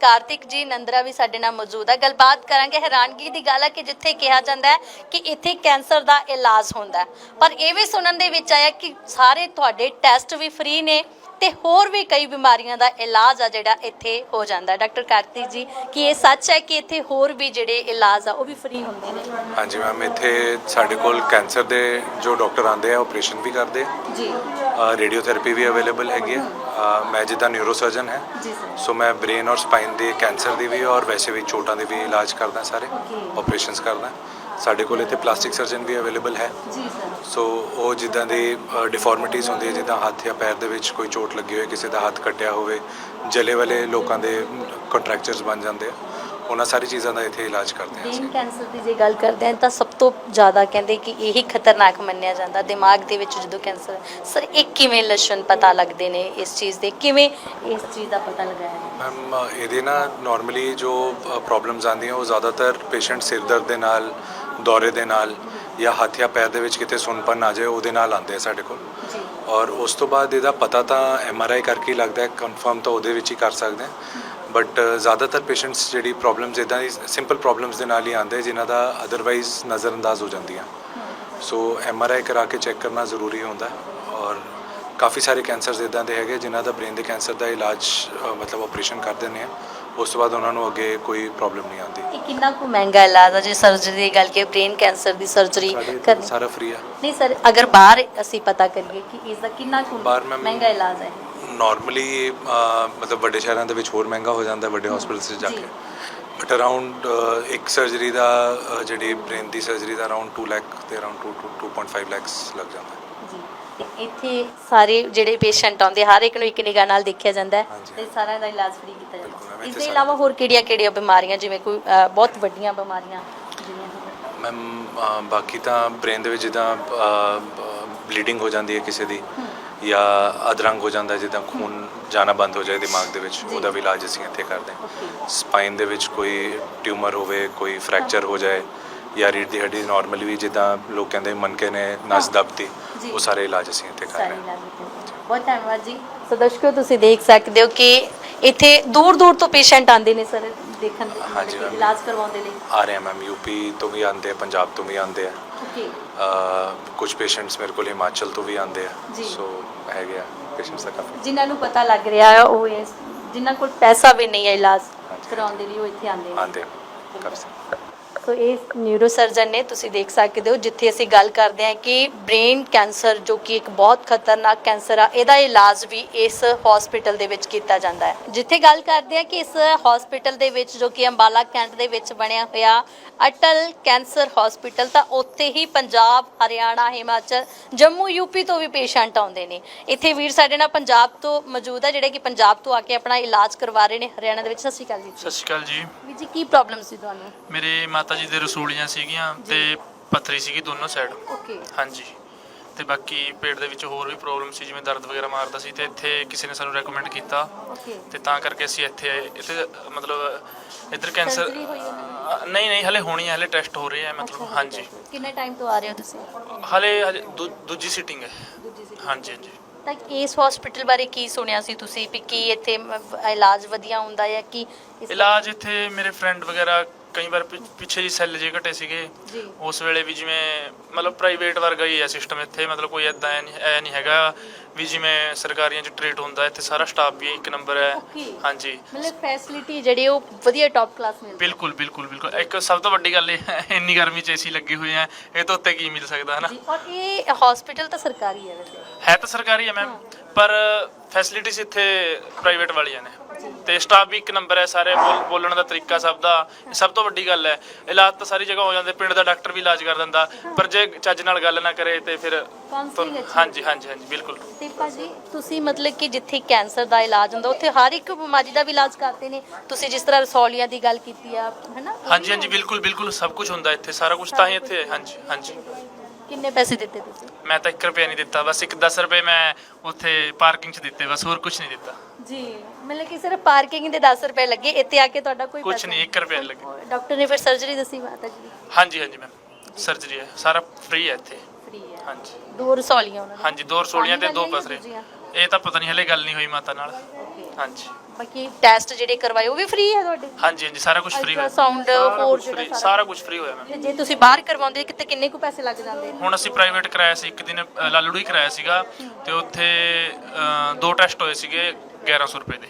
कार्तिक जी नंदरा भी साडे नाल मौजूद है। गलबात करांगे। हैरानगी दी गल है कि जिथे कहा जाता है कि इत्थे कैंसर दा इलाज हुंदा है पर ये भी सुनन दे विच आया कि सारे तुहाडे टैसट भी फ्री ने ते होर भी कई बीमारियां दा इलाज आ जिहड़ा इत्थे हो जांदा है। डॉक्टर कार्तिक जी कि ये सच है कि इत्थे होर भी जिहड़े इलाज आ वो भी फ्री हुंदे ने? हाँ जी मैम, इत्थे साडे कोल कैंसर दे जो डॉक्टर आते हैं ऑपरेशन भी करते जी, रेडियोथेरेपी भी अवेलेबल हैगी है। मैं जिद्दां न्यूरोसर्जन है सो मैं ब्रेन और स्पाइन दे कैंसर दी भी और वैसे भी चोटां दे भी इलाज करदा, सारे ऑपरेशंस करदा। ਸਾਡੇ ਕੋਲ ਇੱਥੇ ਪਲਾਸਟਿਕ ਸਰਜਨ ਵੀ ਅਵੇਲੇਬਲ ਹੈ ਜੀ ਸਰ ਸੋ ਉਹ ਜਿੱਦਾਂ ਦੀ ਡਿਫਾਰਮਿਟੀਜ਼ ਹੁੰਦੀ ਹੈ, ਜਿੱਦਾਂ ਹੱਥ ਜਾਂ ਪੈਰ ਦੇ ਵਿੱਚ ਕੋਈ ਚੋਟ ਲੱਗੀ ਹੋਵੇ, ਕਿਸੇ ਦਾ ਹੱਥ ਕੱਟਿਆ ਹੋਵੇ, ਜਲੇ ਵਾਲੇ ਲੋਕਾਂ ਦੇ ਕੰਟਰੈਕਚਰਸ ਬਣ ਜਾਂਦੇ ਆ, ਉਹਨਾਂ ਸਾਰੀ ਚੀਜ਼ਾਂ ਦਾ ਇੱਥੇ ਇਲਾਜ ਕਰਦੇ ਹਾਂ ਅਸੀਂ। ਬ੍ਰੇਨ ਕੈਂਸਰ ਦੀ ਜੇ ਗੱਲ ਕਰਦੇ ਹਾਂ ਤਾਂ ਸਭ ਤੋਂ ਜ਼ਿਆਦਾ ਕਹਿੰਦੇ ਕਿ ਇਹੀ ਖਤਰਨਾਕ ਮੰਨਿਆ ਜਾਂਦਾ ਦਿਮਾਗ ਦੇ ਵਿੱਚ ਜਦੋਂ ਕੈਂਸਰ। ਸਰ ਇਹ ਕਿਵੇਂ ਲੱਛਣ ਪਤਾ ਲੱਗਦੇ ਨੇ ਇਸ ਚੀਜ਼ ਦੇ, ਕਿਵੇਂ ਇਸ ਚੀਜ਼ ਦਾ ਪਤਾ ਲਗਾਇਆ ਹੈ? ਮੈਮ ਇਹਦੇ ਨਾਲ ਨਾਰਮਲੀ ਜੋ ਪ੍ਰੋਬਲਮਸ ਆਉਂਦੀਆਂ ਉਹ ਜ਼ਿਆਦਾਤਰ ਪੇਸ਼ੈਂਟ ਸਿਰ ਦਰਦ ਦੇ ਨਾਲ, ਦੌਰੇ ਦੇ ਨਾਲ ਜਾਂ ਹੱਥ ਜਾਂ ਪੈਰ ਦੇ ਵਿੱਚ ਕਿਤੇ ਸੁੰਨਪਨ ਆ ਜਾਏ ਉਹਦੇ ਨਾਲ ਆਉਂਦੇ ਆ ਸਾਡੇ ਕੋਲ। ਜੀ ਔਰ ਉਸ ਤੋਂ ਬਾਅਦ ਇਹਦਾ ਪਤਾ ਤਾਂ MRI ਕਰਕੇ ਹੀ ਲੱਗਦਾ ਹੈ, ਕਨਫਰਮ ਤਾਂ ਉਹਦੇ ਵਿੱਚ ਹੀ ਕਰ ਸਕਦੇ ਹਾਂ। ਬਟ ਜ਼ਿਆਦਾਤਰ ਪੇਸ਼ੈਂਟਸ ਜਿਹੜੀ ਪ੍ਰੋਬਲਮਸ ਇੱਦਾਂ ਦੀ ਸਿੰਪਲ ਪ੍ਰੋਬਲਮਸ ਦੇ ਨਾਲ ਹੀ ਆਉਂਦੇ ਜਿਨ੍ਹਾਂ ਦਾ ਅਦਰਵਾਈਜ਼ ਨਜ਼ਰਅੰਦਾਜ਼ ਹੋ ਜਾਂਦੀਆਂ। ਸੋ MRI ਕਰਾ ਕੇ ਚੈੱਕ ਕਰਨਾ ਜ਼ਰੂਰੀ ਹੁੰਦਾ। ਔਰ ਕਾਫੀ ਸਾਰੇ ਕੈਂਸਰਸ ਇੱਦਾਂ ਦੇ ਹੈਗੇ ਜਿਨ੍ਹਾਂ ਦਾ ਬ੍ਰੇਨ ਦੇ ਕੈਂਸਰ ਦਾ ਇਲਾਜ ਮਤਲਬ ਆਪਰੇਸ਼ਨ ਕਰ ਦਿੰਦੇ ਆ, ਉਸ ਤੋਂ ਬਾਅਦ ਉਹਨਾਂ ਨੂੰ ਅੱਗੇ ਕੋਈ ਪ੍ਰੋਬਲਮ ਨਹੀਂ ਆਉਂਦੀ। ਇਹ ਕਿੰਨਾ ਕੁ ਮਹਿੰਗਾ ਇਲਾਜ ਹੈ ਜੇ ਸਰਜਰੀ ਦੀ ਗੱਲ ਕਿ ਬ੍ਰੇਨ ਕੈਂਸਰ ਦੀ ਸਰਜਰੀ ਸਾਡੇ ਕਰਨੀ? ਸਾਰਾ ਫ੍ਰੀ ਆ। ਨਹੀਂ ਸਰ, ਅਗਰ ਬਾਹਰ ਅਸੀਂ ਪਤਾ ਕਰੀਏ ਕਿ ਇਸ ਦਾ ਕਿੰਨਾ ਕੁ ਬਾਹਰ ਮੈਮ ਮਹਿੰਗਾ ਇਲਾਜ ਹੈ? ਨਾਰਮਲੀ ਮਤਲਬ ਵੱਡੇ ਸ਼ਹਿਰਾਂ ਦੇ ਵਿੱਚ ਹੋਰ ਮਹਿੰਗਾ ਹੋ ਜਾਂਦਾ, ਵੱਡੇ ਹਸਪੀਟਲਸ 'ਚ ਜਾ ਕੇ। ਬਟ ਅਰਾਊਂਡ ਇੱਕ ਸਰਜਰੀ ਦਾ ਜਿਹੜੀ ਬ੍ਰੇਨ ਦੀ ਸਰਜਰੀ ਦਾ ਅਰਾਊਂਡ 2 ਲੱਖ ਤੇ ਅਰਾਊਂਡ 2.5 ਲੱਖ ਲੱਗ ਜਾਂਦਾ। ਜੀ ਤੇ ਇੱਥੇ ਸਾਰੇ ਜਿਹੜੇ ਪੇਸ਼ੈਂਟ ਆਉਂਦੇ ਹਰ ਇੱਕ ਨੂੰ ਇੱਕ ਨਿਗਾਹ ਨਾਲ ਦੇਖਿਆ ਜਾਂਦਾ ਹੈ ਹਾਂਜੀ। ਤੇ ਸਾਰਾ ਦਾ ਇਲਾਜ ਫ੍ਰੀ ਕੀਤਾ ਬਿਲਕੁਲ ਜਾਂਦਾ ਮੈਮ, ਹੈ। ਇਸ ਇੱਥੇ ਦੇ ਸਾਰਾ- ਇਲਾਵਾ ਹੋਰ ਕਿਹੜੀਆਂ ਬਿਮਾਰੀਆਂ ਜਿਵੇਂ ਕੋਈ ਬਹੁਤ ਵੱਡੀਆਂ ਬਿਮਾਰੀਆਂ ਜਿਵੇਂ ਮੈਮ ਬਾਕੀ ਤਾਂ ਬ੍ਰੇਨ ਦੇ ਵਿੱਚ ਜਿੱਦਾਂ ਬਲੀਡਿੰਗ ਹੋ ਜਾਂਦੀ ਹੈ ਕਿਸੇ ਦੀ, ਜਾਂ ਅਧਰੰਗ ਹੋ ਜਾਂਦਾ ਜਿੱਦਾਂ ਖੂਨ ਜਾਣਾ ਬੰਦ ਹੋ ਜਾਏ ਦਿਮਾਗ ਦੇ ਵਿੱਚ, ਉਹਦਾ ਵੀ ਇਲਾਜ ਅਸੀਂ ਇੱਥੇ ਕਰਦੇ ਹਾਂ। ਸਪਾਈਨ ਦੇ ਵਿੱਚ ਕੋਈ ਟਿਊਮਰ ਹੋਵੇ, ਕੋਈ ਫ੍ਰੈਕਚਰ ਹੋ ਜਾਏ, ਜਾਂ ਰੀੜ੍ਹ ਦੀ ਹੱਡੀ ਨਾਰਮਲੀ ਵੀ ਜਿੱਦਾਂ ਲੋਕ ਕਹਿੰਦੇ ਮਣਕੇ ਨੇ ਨਸ ਦਬਤੀ, ਉਹ ਸਾਰੇ ਇਲਾਜ ਅਸੀਂ ਇੱਥੇ ਕਰ ਰਹੇ ਸਾਰੇ ਹਾਂ। ਇਲਾਜ ਕੀਤੇ। ਬਹੁਤ ਧੰਨਵਾਦ ਜੀ। ਸੋ ਦਰਸ਼ਕੋ ਤੁਸੀਂ ਦੇਖ ਸਕਦੇ ਹੋ ਕਿ ਇੱਥੇ ਦੂਰ ਦੂਰ ਤੋਂ ਪੇਸ਼ੈਂਟ ਆਉਂਦੇ ਨੇ ਸਰ ਦੇਖਣ ਦੇ ਹਾਂਜੀ ਮਤਲਬ ਕਿ ਮੈਮ। ਇਲਾਜ ਕਰਵਾਉਣ ਦੇ ਲਈ। ਆ ਰਹੇ ਆ ਮੈਮ, ਯੂਪੀ ਤੋਂ ਵੀ ਆਉਂਦੇ ਆ, ਪੰਜਾਬ ਤੋਂ ਵੀ ਆਉਂਦੇ ਆ, ਓਕੇ ਕੁਝ ਪੇਸ਼ੈਂਟਸ ਮੇਰੇ ਕੋਲ ਹਿਮਾਚਲ ਤੋਂ ਵੀ ਆਉਂਦੇ ਆ। ਜੀ। ਸੋ ਹੈਗੇ ਆ ਪੇਸ਼ੈਂਟਸ ਦਾ ਕਾਫੀ। ਜਿਨ੍ਹਾਂ ਨੂੰ ਪਤਾ ਲੱਗ ਰਿਹਾ ਹੈ ਉਹ ਜਿਨ੍ਹਾਂ ਕੋਲ ਪੈਸਾ ਵੀ ਨਹੀਂ ਹੈ ਇਲਾਜ ਹਾਂਜੀ। ਕਰਾਉਣ ਦੇ ਲਈ ਉਹ ਇੱਥੇ ਆਉਂਦੇ ਨੇ। ਆਉਂਦੇ ਆ ਕਾਫੀ ਸਾਰੇ। ਸੋ ਇਹ ਨਿਊਰੋ ਸਰਜਨ ਨੇ, ਤੁਸੀਂ ਦੇਖ ਸਕਦੇ ਹੋ ਜਿੱਥੇ ਅਸੀਂ ਗੱਲ ਕਰਦੇ ਹਾਂ ਕਿ ਬ੍ਰੇਨ ਕੈਂਸਰ ਜੋ ਕਿ ਇੱਕ ਬਹੁਤ ਖਤਰਨਾਕ ਕੈਂਸਰ ਆ, ਇਹਦਾ ਇਲਾਜ ਵੀ ਇਸ ਹਸਪੀਟਲ ਦੇ ਵਿੱਚ ਕੀਤਾ ਜਾਂਦਾ ਹੈ। ਜਿੱਥੇ ਗੱਲ ਕਰਦੇ ਹਾਂ ਕਿ ਇਸ ਹਸਪੀਟਲ ਦੇ ਵਿੱਚ ਜੋ ਕਿ ਅੰਬਾਲਾ ਕੈਂਟ ਦੇ ਵਿੱਚ ਬਣਿਆ ਹੋਇਆ ਅਟਲ ਕੈਂਸਰ ਹਸਪੀਟਲ, ਤਾਂ ਉੱਥੇ ਹੀ ਪੰਜਾਬ, ਹਰਿਆਣਾ, ਹਿਮਾਚਲ, ਜੰਮੂ, ਯੂਪੀ ਤੋਂ ਵੀ ਪੇਸ਼ੈਂਟ ਆਉਂਦੇ ਨੇ। ਇੱਥੇ ਵੀਰ ਸਾਡੇ ਨਾਲ ਪੰਜਾਬ ਤੋਂ ਮੌਜੂਦ ਹੈ ਜਿਹੜੇ ਕਿ ਪੰਜਾਬ ਤੋਂ ਆ ਕੇ ਆਪਣਾ ਇਲਾਜ ਕਰਵਾ ਰਹੇ ਨੇ ਹਰਿਆਣਾ ਦੇ ਵਿੱਚ। ਸਤਿ ਸ਼੍ਰੀ ਅਕਾਲ ਜੀ। ਸਤਿ ਸ਼੍ਰੀ ਅਕਾਲ ਜੀ। ਵੀਰ ਜੀ ਕੀ ਪ੍ਰੋਬਲਮ ਸੀ ਤੁਹਾਨੂੰ? ਮੇਰੇ ਮਾਤਾ ਜੀ ਦੇ ਰਸੂਲੀਆਂ ਸੀਗੀਆਂ ਤੇ ਪੱਥਰੀ ਸੀਗੀ ਦੋਨੋਂ ਸਾਈਡ। ਓਕੇ ਹਾਂਜੀ, ਤੇ ਬਾਕੀ ਪੇਟ ਦੇ ਵਿੱਚ ਹੋਰ ਵੀ ਪ੍ਰੋਬਲਮ ਸੀ, ਜਿਵੇਂ ਦਰਦ ਵਗੈਰਾ ਮਾਰਦਾ ਸੀ, ਤੇ ਇੱਥੇ ਕਿਸੇ ਨੇ ਸਾਨੂੰ ਰეკਮੈਂਡ ਕੀਤਾ ਓਕੇ ਤੇ ਤਾਂ ਕਰਕੇ ਅਸੀਂ ਇੱਥੇ ਆਏ। ਇੱਥੇ ਮਤਲਬ ਇੱਧਰ ਕੈਂਸਰ ਸਰਜਰੀ ਹੋਈ ਹੈ? ਨਹੀਂ ਹਲੇ ਹੋਣੀ ਹੈ, ਹਲੇ ਟੈਸਟ ਹੋ ਰਹੇ ਆ ਮਤਲਬ। ਹਾਂਜੀ, ਕਿੰਨੇ ਟਾਈਮ ਤੋਂ ਆ ਰਹੇ ਹੋ ਤੁਸੀਂ? ਹਲੇ ਦੂਜੀ ਸੀਟਿੰਗ ਹੈ। ਦੂਜੀ ਸੀ। ਹਾਂਜੀ ਹਾਂਜੀ। ਤਾਂ ਇਸ ਹਸਪੀਟਲ ਬਾਰੇ ਕੀ ਸੁਣਿਆ ਸੀ ਤੁਸੀਂ ਵੀ ਕੀ ਇੱਥੇ ਇਲਾਜ ਵਧੀਆ ਹੁੰਦਾ ਹੈ ਕਿ ਇਲਾਜ ਇੱਥੇ ਮੇਰੇ ਫਰੈਂਡ ਵਗੈਰਾ ਕਈ ਵਾਰ ਪਿੱਛੇ ਜੀ ਸੈੱਲ ਜੇ ਘਟੇ ਸੀਗੇ, ਜੀ ਉਸ ਵੇਲੇ ਵੀ ਜਿਵੇਂ ਮਤਲਬ ਪ੍ਰਾਈਵੇਟ ਵਰਗਾ ਹੀ ਹੈ ਸਿਸਟਮ ਇੱਥੇ, ਮਤਲਬ ਕੋਈ ਐਦਾਂ ਐ ਨਹੀਂ ਹੈਗਾ ਵੀ ਜਿਵੇਂ ਸਰਕਾਰੀਆਂ 'ਚ ਟ੍ਰੀਟ ਹੁੰਦਾ। ਇੱਥੇ ਸਾਰਾ ਸਟਾਫ ਵੀ ਇੱਕ ਨੰਬਰ ਹੈ। Okay. ਹਾਂਜੀ, ਮਤਲਬ ਫੈਸਿਲਿਟੀ ਜਿਹੜੀ ਉਹ ਵਧੀਆ ਟੌਪ ਕਲਾਸ ਮਿਲਦੀ ਬਿਲਕੁਲ ਬਿਲਕੁਲ ਬਿਲਕੁਲ। ਇੱਕ ਸਭ ਤੋਂ ਵੱਡੀ ਗੱਲ ਇਹ ਇੰਨੀ ਗਰਮੀ 'ਚ ਏਸੀ ਲੱਗੇ ਹੋਏ ਆ, ਇਹ ਤੋਂ ਉੱਤੇ ਕੀ ਮਿਲ ਸਕਦਾ ਹੈ ਨਾ। ਜੀ। ਔਰ ਇਹ ਹਸਪੀਟਲ ਤਾਂ ਸਰਕਾਰੀ ਹੈ ਵੈਸੇ? ਹੈ ਤਾਂ ਸਰਕਾਰੀ ਹੈ ਮੈਮ, ਪਰ ਫੈਸਿਲਿਟੀਜ਼ ਇੱਥੇ ਪ੍ਰਾਈਵੇਟ ਵਾਲੀਆਂ ਨੇ, ਤੇ ਸਟਾਫ ਵੀ ਇੱਕ ਨੰਬਰ ਹੈ। ਸਾਰੇ ਬੋਲਣ ਦਾ ਤਰੀਕਾ ਸਭ ਦਾ, ਸਭ ਤੋਂ ਵੱਡੀ ਗੱਲ ਹੈ। ਇਲਾਜ ਤਾਂ ਸਾਰੀ ਜਗ੍ਹਾ ਹੋ ਜਾਂਦੇ, ਪਿੰਡ ਦਾ ਡਾਕਟਰ ਵੀ ਇਲਾਜ ਕਰ ਦਿੰਦਾ, ਪਰ ਜੇ ਚੱਜ ਨਾਲ ਗੱਲ ਨਾ ਕਰੇ ਤੇ ਫਿਰ Counselling ਅੱਛੀ ਹਾਂਜੀ ਹਾਂਜੀ ਹਾਂਜੀ ਬਿਲਕੁਲ। ਤੇ ਭਾਜੀ ਤੁਸੀਂ ਮਤਲਬ ਕਿ ਜਿੱਥੇ ਕੈਂਸਰ ਦਾ ਇਲਾਜ ਹੁੰਦਾ ਉੱਥੇ ਹਰ ਇੱਕ ਬਿਮਾਰੀ ਦਾ ਵੀ ਇਲਾਜ ਕਰਦੇ ਨੇ ਤੁਸੀਂ? ਜਿਸ ਤਰ੍ਹਾਂ ਰਸੌਲੀਆਂ ਦੀ ਗੱਲ ਕੀਤੀ ਆ, ਹੈਨਾ? ਹਾਂਜੀ ਹਾਂਜੀ ਬਿਲਕੁਲ ਬਿਲਕੁਲ, ਸਭ ਕੁਝ ਹੁੰਦਾ ਇੱਥੇ, ਸਾਰਾ ਕੁਝ ਤਾਂ ਹੀ ਇੱਥੇ ਹੈ। ਹਾਂਜੀ ਹਾਂਜੀ। ਕਿੰਨੇ ਪੈਸੇ ਦਿੱਤੇ ਤੁਸੀਂ? ਮੈਂ ਤਾਂ 1 ਰੁਪਿਆ ਨਹੀਂ ਦਿੱਤਾ, ਬਸ 10 ਰੁਪਏ ਮੈਂ ਉੱਥੇ ਪਾਰਕਿੰਗ 'ਚ ਦਿੱਤੇ, ਬਸ ਹੋਰ ਕੁਝ ਨਹੀਂ ਦਿੱਤਾ। ਜੀ, ਮਤਲਬ ਕਿ ਸਿਰਫ ਪਾਰਕਿੰਗ ਦੇ 10 ਰੁਪਏ ਲੱਗੇ, ਇੱਥੇ ਆ ਕੇ ਤੁਹਾਡਾ ਕੋਈ ਕੁਝ ਪੈਸਾ ਨਹੀਂ, 1 ਰੁਪਿਆ ਲੱਗੇ। ਡਾਕਟਰ ਨੇ ਫਿਰ ਸਰਜਰੀ ਦੱਸੀ ਮਾਤਾ ਜੀ ਦੀ? ਹਾਂਜੀ ਹਾਂਜੀ ਮੈਮ, ਸਰਜਰੀ ਹੈ, ਸਾਰਾ ਫ੍ਰੀ ਹੈ ਇੱਥੇ। ਫ੍ਰੀ ਹੈ? ਹਾਂਜੀ 2 ਰਸੌਲੀਆਂ ਉਹਨਾਂ ਨੇ? ਹਾਂਜੀ, 2 ਰਸੋਲੀਆਂ ਤੇ 2 ਪਾਣੀ ਵਾਲੀਆਂ ਪਸਰੇ। ਦੂਜੀਆਂ? ਇਹ ਤਾਂ ਪਤਾ ਨਹੀਂ, ਹਲੇ ਗੱਲ ਨਹੀਂ ਹੋਈ ਮਾਤਾ ਨਾਲ। Okay. ਹਾਂਜੀ ਬਾਕੀ ਟੈਸਟ ਜਿਹੜੇ ਕਰਵਾਏ ਉਹ ਵੀ ਫ੍ਰੀ ਹੈ ਤੁਹਾਡੇ? ਹਾਂਜੀ ਹਾਂਜੀ, ਸਾਰਾ ਕੁਝ ਫ੍ਰੀ ਹੋਇਆ। ਅਲਟਰਾਸਾਊਂਡ ਹੋਰ ਜਿਹੜਾ ਸਾਰਾ ਕੁਝ ਫ੍ਰੀ ਹੋਇਆ ਮੈਮ। ਤੇ ਜੇ ਤੁਸੀਂ ਬਾਹਰ ਕਰਵਾਉਂਦੇ ਕਿਤੇ ਕਿੰਨੇ ਕੁ ਪੈਸੇ ਲੱਗ ਜਾਂਦੇ ਨੇ? ਹੁਣ ਅਸੀਂ ਪ੍ਰਾਈਵੇਟ ਕਰਾਇਆ ਸੀ, ਇੱਕ ਦਿਨ ਲਾਲੜੂ ਹੀ ਕਰਾਇਆ ਸੀਗਾ, ਤੇ ਉੱਥੇ 2 ਟੈਸਟ ਹੋਏ ਸੀਗੇ 1100 ਰੁਪਏ ਦੇ।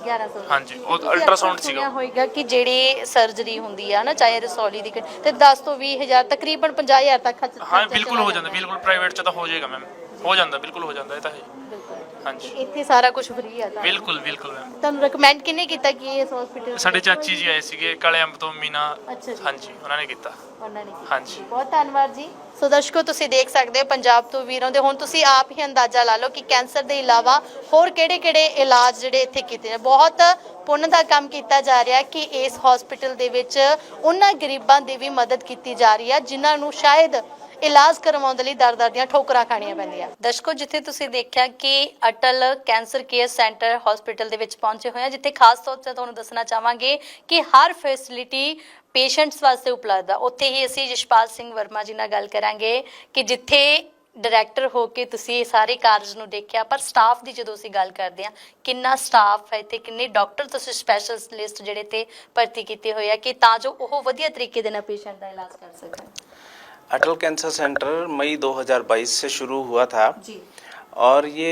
1100? ਹਾਂਜੀ, ਉਹ ਤੁਸੀਂ ਅਲਟਰਾਸਾਊਂਡ ਅਕਸਰ ਸੁਣਿਆ ਸੀਗਾ। ਹੋਏਗਾ ਕਿ ਜਿਹੜੀ ਸਰਜਰੀ ਹੁੰਦੀ ਆ ਨਾ, ਚਾਹੇ ਰਸੌਲੀ ਦੀ ਤੇ 10 ਤੋਂ 20,000 ਤਕਰੀਬਨ 50,000 ਤੱਕ ਹਾਂ ਬਿਲਕੁਲ ਹੋ ਜਾਂਦਾ, ਬਿਲਕੁਲ ਪ੍ਰਾਈਵੇਟ 'ਚ ਤਾਂ ਹੋ ਜਾਏਗਾ ਮੈਮ, ਹੋ ਜਾਂਦਾ, ਬਿਲਕੁਲ ਹੋ ਜਾਂਦਾ, ਇਹ ਤਾਂ ਹੈ। ਬਿਲਕੁਲ। ਹਾਂਜੀ ਇੱਥੇ ਸਾਰਾ ਕੁਝ ਫ੍ਰੀ ਹੈ ਤਾਂ ਬਿਲਕੁਲ ਬਿਲਕੁਲ ਮੈਮ ਤੁਹਾਨੂੰ ਰეკਮੈਂਡ ਕਿਹਨੇ ਕੀਤਾ ਕਿ ਇਸ ਹਸਪੀਟਲ ਸਾਡੇ ਚਾਚੀ ਜੀ ਆਏ ਸੀਗੇ ਕਾਲੇ ਅੰਬ ਤੋਂ ਮੀਨਾ ਅੱਛਾ ਜੀ। ਹਾਂਜੀ ਉਹਨਾਂ ਨੇ ਕੀਤਾ ਉਹਨਾਂ ਨੇ ਕੀਤਾ ਹਾਂਜੀ। ਜੀ। ਬਹੁਤ ਧੰਨਵਾਦ ਜੀ। ਸੋ ਦਰਸ਼ਕੋ ਤੁਸੀਂ ਦੇਖ ਸਕਦੇ ਹੋ ਪੰਜਾਬ ਤੋਂ ਵੀਰਾਂ ਦੇ ਹੁਣ ਤੁਸੀਂ ਆਪ ਹੀ ਅੰਦਾਜ਼ਾ ਲਾ ਲਓ ਕਿ ਕੈਂਸਰ ਦੇ ਇਲਾਵਾ ਹੋਰ ਕਿਹੜੇ-ਕਿਹੜੇ ਇਲਾਜ ਜਿਹੜੇ ਇੱਥੇ ਕੀਤੇ ਨੇ। ਬਹੁਤ ਪੁੰਨ ਦਾ ਕੰਮ ਕੀਤਾ ਜਾ ਰਿਹਾ ਕਿ ਇਸ ਹਸਪੀਟਲ ਦੇ ਵਿੱਚ ਉਹਨਾਂ ਗਰੀਬਾਂ ਦੀ ਵੀ ਮਦਦ ਕੀਤੀ ਜਾ ਰਹੀ ਹੈ ਜਿਨ੍ਹਾਂ ਨੂੰ ਸ਼ਾਇਦ ਇਲਾਜ ਕਰਵਾਉਣ ਦੇ ਲਈ ਦਰ-ਦਰ ਦੀਆਂ ਠੋਕਰਾਂ ਖਾਣੀਆਂ ਪੈਂਦੀਆਂ। ਦਰਸ਼ਕੋ ਜਿੱਥੇ ਤੁਸੀਂ ਦੇਖਿਆ ਕਿ Atal cancer care centre hospital ਦੇ ਵਿੱਚ ਪਹੁੰਚੇ ਹੋਏ ਆ ਜਿੱਥੇ ਖਾਸ ਤੌਰ ਤੇ ਤੁਹਾਨੂੰ ਦੱਸਣਾ ਚਾਹਾਂਗੇ ਕਿ ਹਰ ਫੈਸਿਲਿਟੀ ਪੇਸ਼ੈਂਟਸ ਵਾਸਤੇ ਉਪਲਬਧ ਆ। ਉੱਥੇ ਹੀ ਅਸੀਂ ਜਸ਼ਪਾਲ ਸਿੰਘ ਵਰਮਾ ਜੀ ਨਾਲ ਗੱਲ ਕਰਾਂਗੇ ਕਿ ਜਿੱਥੇ ਡਾਇਰੈਕਟਰ ਹੋ ਕੇ ਤੁਸੀਂ ਸਾਰੇ ਕਾਰਜ ਨੂੰ ਦੇਖਿਆ ਪਰ ਸਟਾਫ ਦੀ ਜਦੋਂ ਅਸੀਂ ਗੱਲ ਕਰਦੇ ਹਾਂ ਕਿੰਨਾ ਸਟਾਫ ਹੈ ਤੇ ਕਿੰਨੇ ਡਾਕਟਰ ਤੁਸੀਂ ਸਪੈਸ਼ਲਿਸਟ ਜਿਹੜੇ ਤੇ ਭਰਤੀ ਕੀਤੇ ਹੋਏ ਆ ਕਿ ਤਾਂ ਜੋ ਉਹ ਵਧੀਆ ਤਰੀਕੇ ਦੇ ਨਾਲ ਪੇਸ਼ੈਂਟ ਦਾ ਇਲਾਜ ਕਰ ਸਕਣ। अटल कैंसर सेंटर मई 2022 से शुरू हुआ था जी। और ये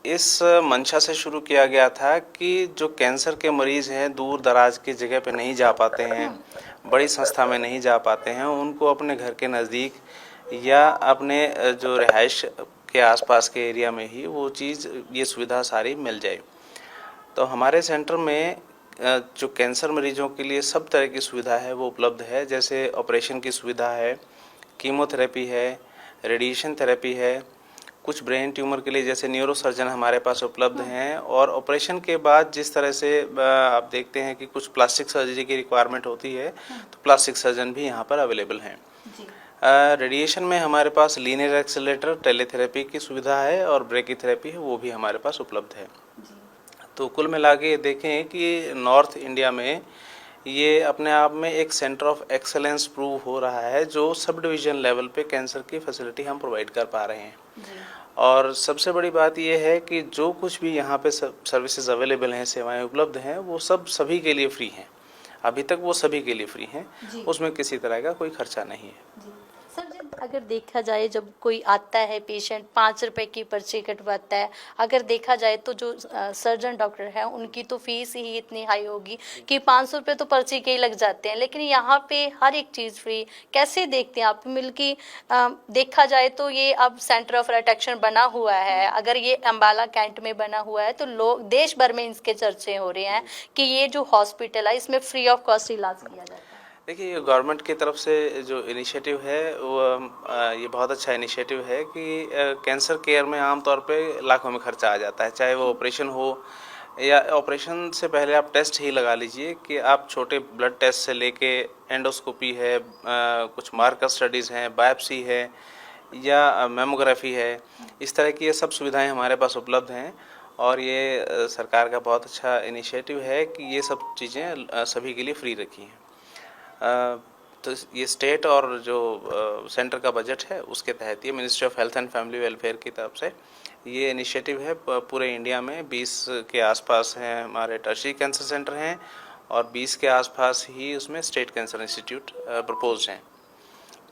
इस मंशा से शुरू किया गया था कि जो कैंसर के मरीज़ हैं दूर दराज की जगह पे नहीं जा पाते हैं, बड़ी संस्था में नहीं जा पाते हैं, उनको अपने घर के नज़दीक या अपने जो रिहाइश के आसपास के एरिया में ही वो चीज़ ये सुविधा सारी मिल जाए। तो हमारे सेंटर में जो कैंसर मरीजों के लिए सब तरह की सुविधा है वो उपलब्ध है। जैसे ऑपरेशन की सुविधा है, कीमोथेरेपी है, रेडिएशन थेरेपी है, कुछ ब्रेन ट्यूमर के लिए जैसे न्यूरोसर्जन हमारे पास उपलब्ध हैं। और ऑपरेशन के बाद जिस तरह से आप देखते हैं कि कुछ प्लास्टिक सर्जरी की रिक्वायरमेंट होती है तो प्लास्टिक सर्जन भी यहाँ पर अवेलेबल हैं। रेडिएशन में हमारे पास लीनियर एक्सेलरेटर टेलीथेरेपी की सुविधा है और ब्रेकीथेरेपी है वो भी हमारे पास उपलब्ध है। तो कुल मिला के देखें कि नॉर्थ इंडिया में ये अपने आप में एक सेंटर ऑफ एक्सेलेंस प्रूव हो रहा है जो सब डिवीज़न लेवल पे कैंसर की फैसिलिटी हम प्रोवाइड कर पा रहे हैं। और सबसे बड़ी बात ये है कि जो कुछ भी यहाँ पे सर्विसेज अवेलेबल हैं, सेवाएं उपलब्ध हैं, वो सब सभी के लिए फ्री हैं। अभी तक वो सभी के लिए फ्री हैं, उसमें किसी तरह का कोई खर्चा नहीं है। सर जब अगर देखा जाए जब कोई आता है पेशेंट 5 रुपए की पर्ची कटवाता है, अगर देखा जाए तो जो सर्जन डॉक्टर है उनकी तो फीस ही इतनी हाई होगी कि 500 रुपये तो पर्ची के ही लग जाते हैं, लेकिन यहाँ पे हर एक चीज़ फ्री। कैसे देखते हैं आप? मिलके देखा जाए तो ये अब सेंटर ऑफ अट्रैक्शन बना हुआ है, अगर ये अम्बाला कैंट में बना हुआ है तो लोग देश भर में इसके चर्चे हो रहे हैं कि ये जो हॉस्पिटल है इसमें फ्री ऑफ कॉस्ट इलाज किया जाता है। देखिए ये गवर्नमेंट की तरफ से जो इनिशिएटिव है वो ये बहुत अच्छा इनिशिएटिव है कि कैंसर केयर में आमतौर पे लाखों में खर्चा आ जाता है, चाहे वो ऑपरेशन हो या ऑपरेशन से पहले आप टेस्ट ही लगा लीजिए कि आप छोटे ब्लड टेस्ट से लेके एंडोस्कोपी है, कुछ मार्कर स्टडीज़ हैं, बायोप्सी है या मेमोग्राफी है, इस तरह की ये सब सुविधाएं हमारे पास उपलब्ध हैं। और ये सरकार का बहुत अच्छा इनिशिएटिव है कि ये सब चीज़ें सभी के लिए फ्री रखी हैं। तो ये स्टेट और जो सेंटर का बजट है उसके तहत ये ministry of health and family welfare की तरफ से ये इनिशिएटिव है। पूरे इंडिया में 20 के आसपास हैं हमारे टर्शियरी कैंसर सेंटर हैं और 20 के आसपास ही उसमें स्टेट कैंसर इंस्टीट्यूट प्रपोज्ड हैं।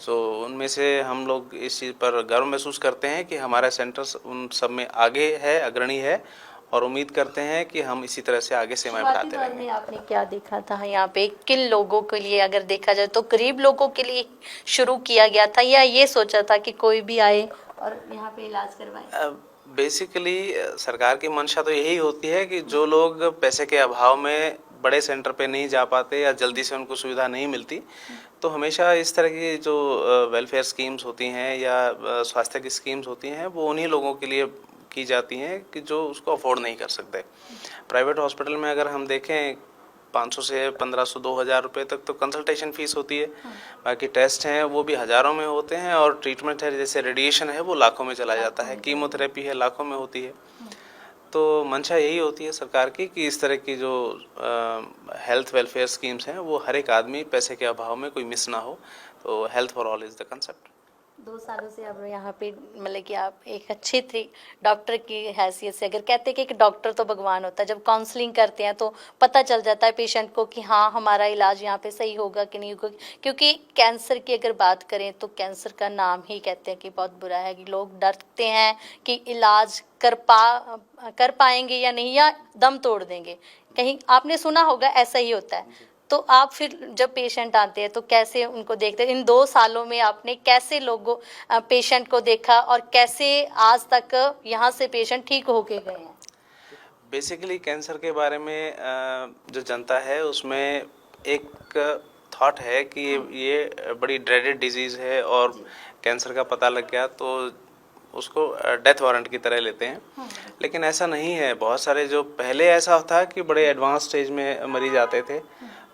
सो उनमें से हम लोग इस चीज़ पर गर्व महसूस करते हैं कि हमारा सेंटर उन सब में आगे है, अग्रणी है और उम्मीद करते हैं कि हम इसी तरह से आगे सेवाएं बढ़ाते रहेंगे। आपने क्या देखा था यहाँ पे, किन लोगों के लिए अगर देखा जाए तो गरीब लोगों के लिए शुरू किया गया था या ये सोचा था कि कोई भी आए और यहाँ पे इलाज करवाए? बेसिकली सरकार की मंशा तो यही होती है कि जो लोग पैसे के अभाव में बड़े सेंटर पे नहीं जा पाते या जल्दी से उनको सुविधा नहीं मिलती तो हमेशा इस तरह की जो वेलफेयर स्कीम्स होती हैं या स्वास्थ्य की स्कीम्स होती हैं वो उन्हीं लोगों के लिए की जाती हैं कि जो उसको अफोर्ड नहीं कर सकते। प्राइवेट हॉस्पिटल में अगर हम देखें 500 से 1500 2000 रुपये तक तो कंसल्टेशन फीस होती है, बाकी टेस्ट हैं वो भी हज़ारों में होते हैं और ट्रीटमेंट है जैसे रेडिएशन है वो लाखों में चला जाता है, कीमोथेरेपी है लाखों में होती है। तो मंशा यही होती है सरकार की कि इस तरह की जो हेल्थ वेलफेयर स्कीम्स हैं वो हर एक आदमी पैसे के अभाव में कोई मिस ना हो। तो health for all is the concept. 2 सालों से आप यहाँ पे मतलब कि आप एक अच्छे डॉक्टर की हैसियत से अगर कहते हैं कि एक डॉक्टर तो भगवान होता है, जब काउंसलिंग करते हैं तो पता चल जाता है पेशेंट को कि हाँ हमारा इलाज यहाँ पे सही होगा कि नहीं होगा। क्योंकि कैंसर की अगर बात करें तो कैंसर का नाम ही कहते हैं कि बहुत बुरा है, कि लोग डरते हैं कि इलाज कर पाएंगे या नहीं या दम तोड़ देंगे। कहीं आपने सुना होगा ऐसा ही होता है। तो आप फिर जब पेशेंट आते हैं तो कैसे उनको देखते हैं? इन 2 सालों में आपने कैसे लोगों पेशेंट को देखा और कैसे आज तक यहाँ से पेशेंट ठीक होके गए हैं? बेसिकली कैंसर के बारे में जो जनता है उसमें एक थॉट है कि ये बड़ी ड्रेडेड डिजीज़ है और कैंसर का पता लग गया तो उसको डेथ वारंट की तरह लेते हैं, लेकिन ऐसा नहीं है। बहुत सारे जो पहले ऐसा था कि बड़े एडवांस स्टेज में मरीज आते थे,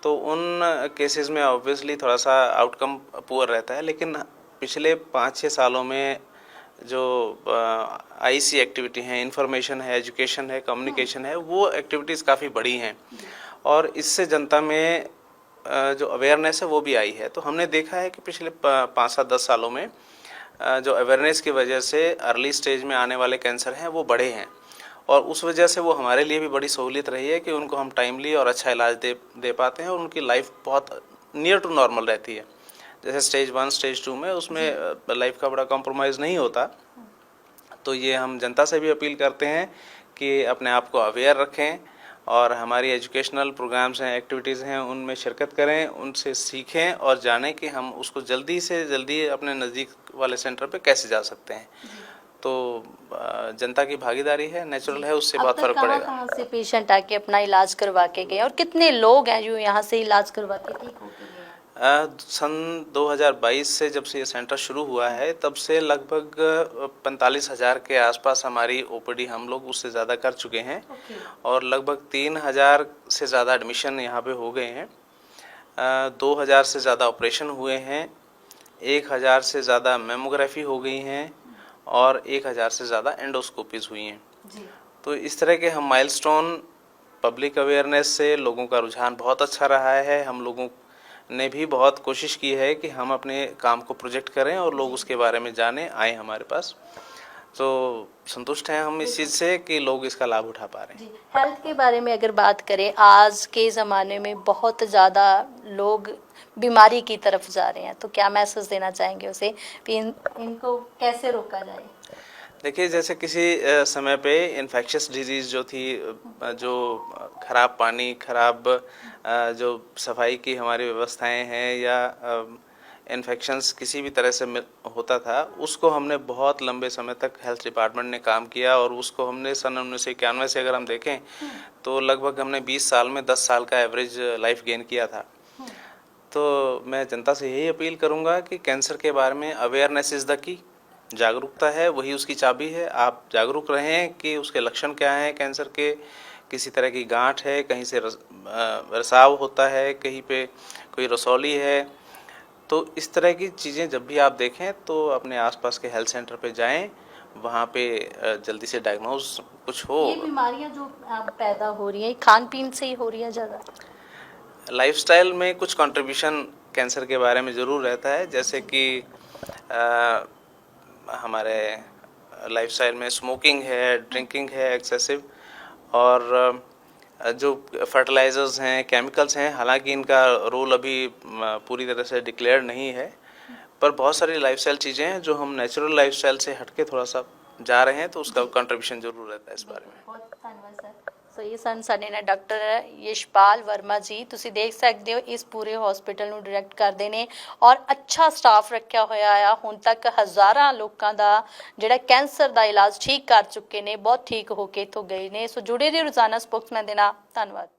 तो उन केसेस में ऑब्वियसली थोड़ा सा आउटकम पुअर रहता है, लेकिन पिछले 5-6 सालों में जो आईसी एक्टिविटी है, इंफॉर्मेशन है, एजुकेशन है, कम्युनिकेशन है, वो एक्टिविटीज़ काफ़ी बड़ी हैं और इससे जनता में जो अवेयरनेस है वो भी आई है। तो हमने देखा है कि पिछले 5-10 सालों में जो अवेयरनेस की वजह से अर्ली स्टेज में आने वाले कैंसर हैं वो बढ़े हैं और उस वजह से वो हमारे लिए भी बड़ी सहूलियत रही है कि उनको हम टाइमली और अच्छा इलाज दे पाते हैं और उनकी लाइफ बहुत नियर टू नॉर्मल रहती है। जैसे स्टेज 1 स्टेज 2 में उसमें लाइफ का बड़ा कॉम्प्रोमाइज़ नहीं होता। तो ये हम जनता से भी अपील करते हैं कि अपने आप को अवेयर रखें और हमारी एजुकेशनल प्रोग्राम्स हैं, एक्टिविटीज़ हैं, उनमें शिरकत करें, उनसे सीखें और जानें कि हम उसको जल्दी से जल्दी अपने नज़दीक वाले सेंटर पे कैसे जा सकते हैं। तो जनता की भागीदारी है, नेचुरल है, उससे बहुत फ़र्क पड़ेगा। कहाँ से पेशेंट आके अपना इलाज करवा के गए और कितने लोग हैं जो यहाँ से इलाज करवा के ठीक हो गए? सन 2022 से जब से ये सेंटर शुरू हुआ है तब से लगभग 45,000 के आसपास हमारी ओपीडी हम लोग उससे ज़्यादा कर चुके हैं और लगभग 3,000 से ज़्यादा एडमिशन यहाँ पे हो गए हैं। 2,000 से ज़्यादा ऑपरेशन हुए हैं, 1,000 से ज़्यादा मेमोग्राफी हो गई हैं और 1,000 से ज़्यादा एंडोस्कोपीज हुई हैं। तो इस तरह के हम माइलस्टोन, पब्लिक अवेयरनेस से लोगों का रुझान बहुत अच्छा रहा है। हम लोगों ने भी बहुत कोशिश की है कि हम अपने काम को प्रोजेक्ट करें और लोग उसके बारे में जाने आए हमारे पास। तो संतुष्ट हैं हम इस चीज़ से कि लोग इसका लाभ उठा पा रहे हैं। हेल्थ के बारे में अगर बात करें, आज के ज़माने में बहुत ज़्यादा लोग बीमारी की तरफ जा रहे हैं, तो क्या मैसेज देना चाहेंगे उसे कि इनको कैसे रोका जाए? देखिए, जैसे किसी समय पे इन्फेक्शियस डिजीज़ जो थी, जो ख़राब पानी, ख़राब जो सफाई की हमारी व्यवस्थाएं हैं या इन्फेक्शंस किसी भी तरह से होता था, उसको हमने बहुत लंबे समय तक हेल्थ डिपार्टमेंट ने काम किया और उसको हमने सन 1991 से अगर हम देखें तो लगभग हमने 20 साल में 10 साल का एवरेज लाइफ गेन किया था। तो मैं जनता से यही अपील करूँगा कि कैंसर के बारे में अवेयरनेस इज़ द की, जागरूकता है वही उसकी चाबी है। आप जागरूक रहें कि उसके लक्षण क्या हैं कैंसर के, किसी तरह की गांठ है, कहीं से रसाव होता है, कहीं पे कोई रसौली है। तो इस तरह की चीज़ें जब भी आप देखें तो अपने आसपास के हेल्थ सेंटर पे जाएं, वहाँ पे जल्दी से डायग्नोज कुछ हो। ये बीमारियां जो पैदा हो रही हैं खान पीन से ही हो रही है ज़्यादा? लाइफस्टाइल में कुछ कंट्रीब्यूशन कैंसर के बारे में ज़रूर रहता है, जैसे कि हमारे लाइफस्टाइल में स्मोकिंग है, ड्रिंकिंग है एक्सेसिव, और जो फर्टिलाइजर्स हैं, केमिकल्स हैं, हालांकि इनका रोल अभी पूरी तरह से डिक्लेयर नहीं है, पर बहुत सारी लाइफस्टाइल चीज़ें हैं जो हम नेचुरल लाइफस्टाइल से हटके थोड़ा सा जा रहे हैं, तो उसका कंट्रीब्यूशन जरूर रहता है इस बारे में। बहुत धन्यवाद सर। ਸੋ ਇਹ ਸਨ ਸਾਡੇ ਨਾਲ ਡਾਕਟਰ ਯਸ਼ਪਾਲ ਵਰਮਾ ਜੀ। ਤੁਸੀਂ ਦੇਖ ਸਕਦੇ ਹੋ ਇਸ ਪੂਰੇ ਹਸਪੀਟਲ ਨੂੰ ਡਾਇਰੈਕਟ ਕਰਦੇ ਨੇ ਔਰ ਅੱਛਾ ਸਟਾਫ ਰੱਖਿਆ ਹੋਇਆ ਆ। ਹੁਣ ਤੱਕ ਹਜ਼ਾਰਾਂ ਲੋਕਾਂ ਦਾ ਜਿਹੜਾ ਕੈਂਸਰ ਦਾ ਇਲਾਜ ਠੀਕ ਕਰ ਚੁੱਕੇ ਨੇ, ਬਹੁਤ ਠੀਕ ਹੋ ਕੇ ਇੱਥੋਂ ਗਏ ਨੇ। ਸੋ ਜੁੜੇ ਰਹੋ ਰੋਜ਼ਾਨਾ ਸਪੋਕਸਮੈਨ ਦੇ ਨਾਲ। ਧੰਨਵਾਦ।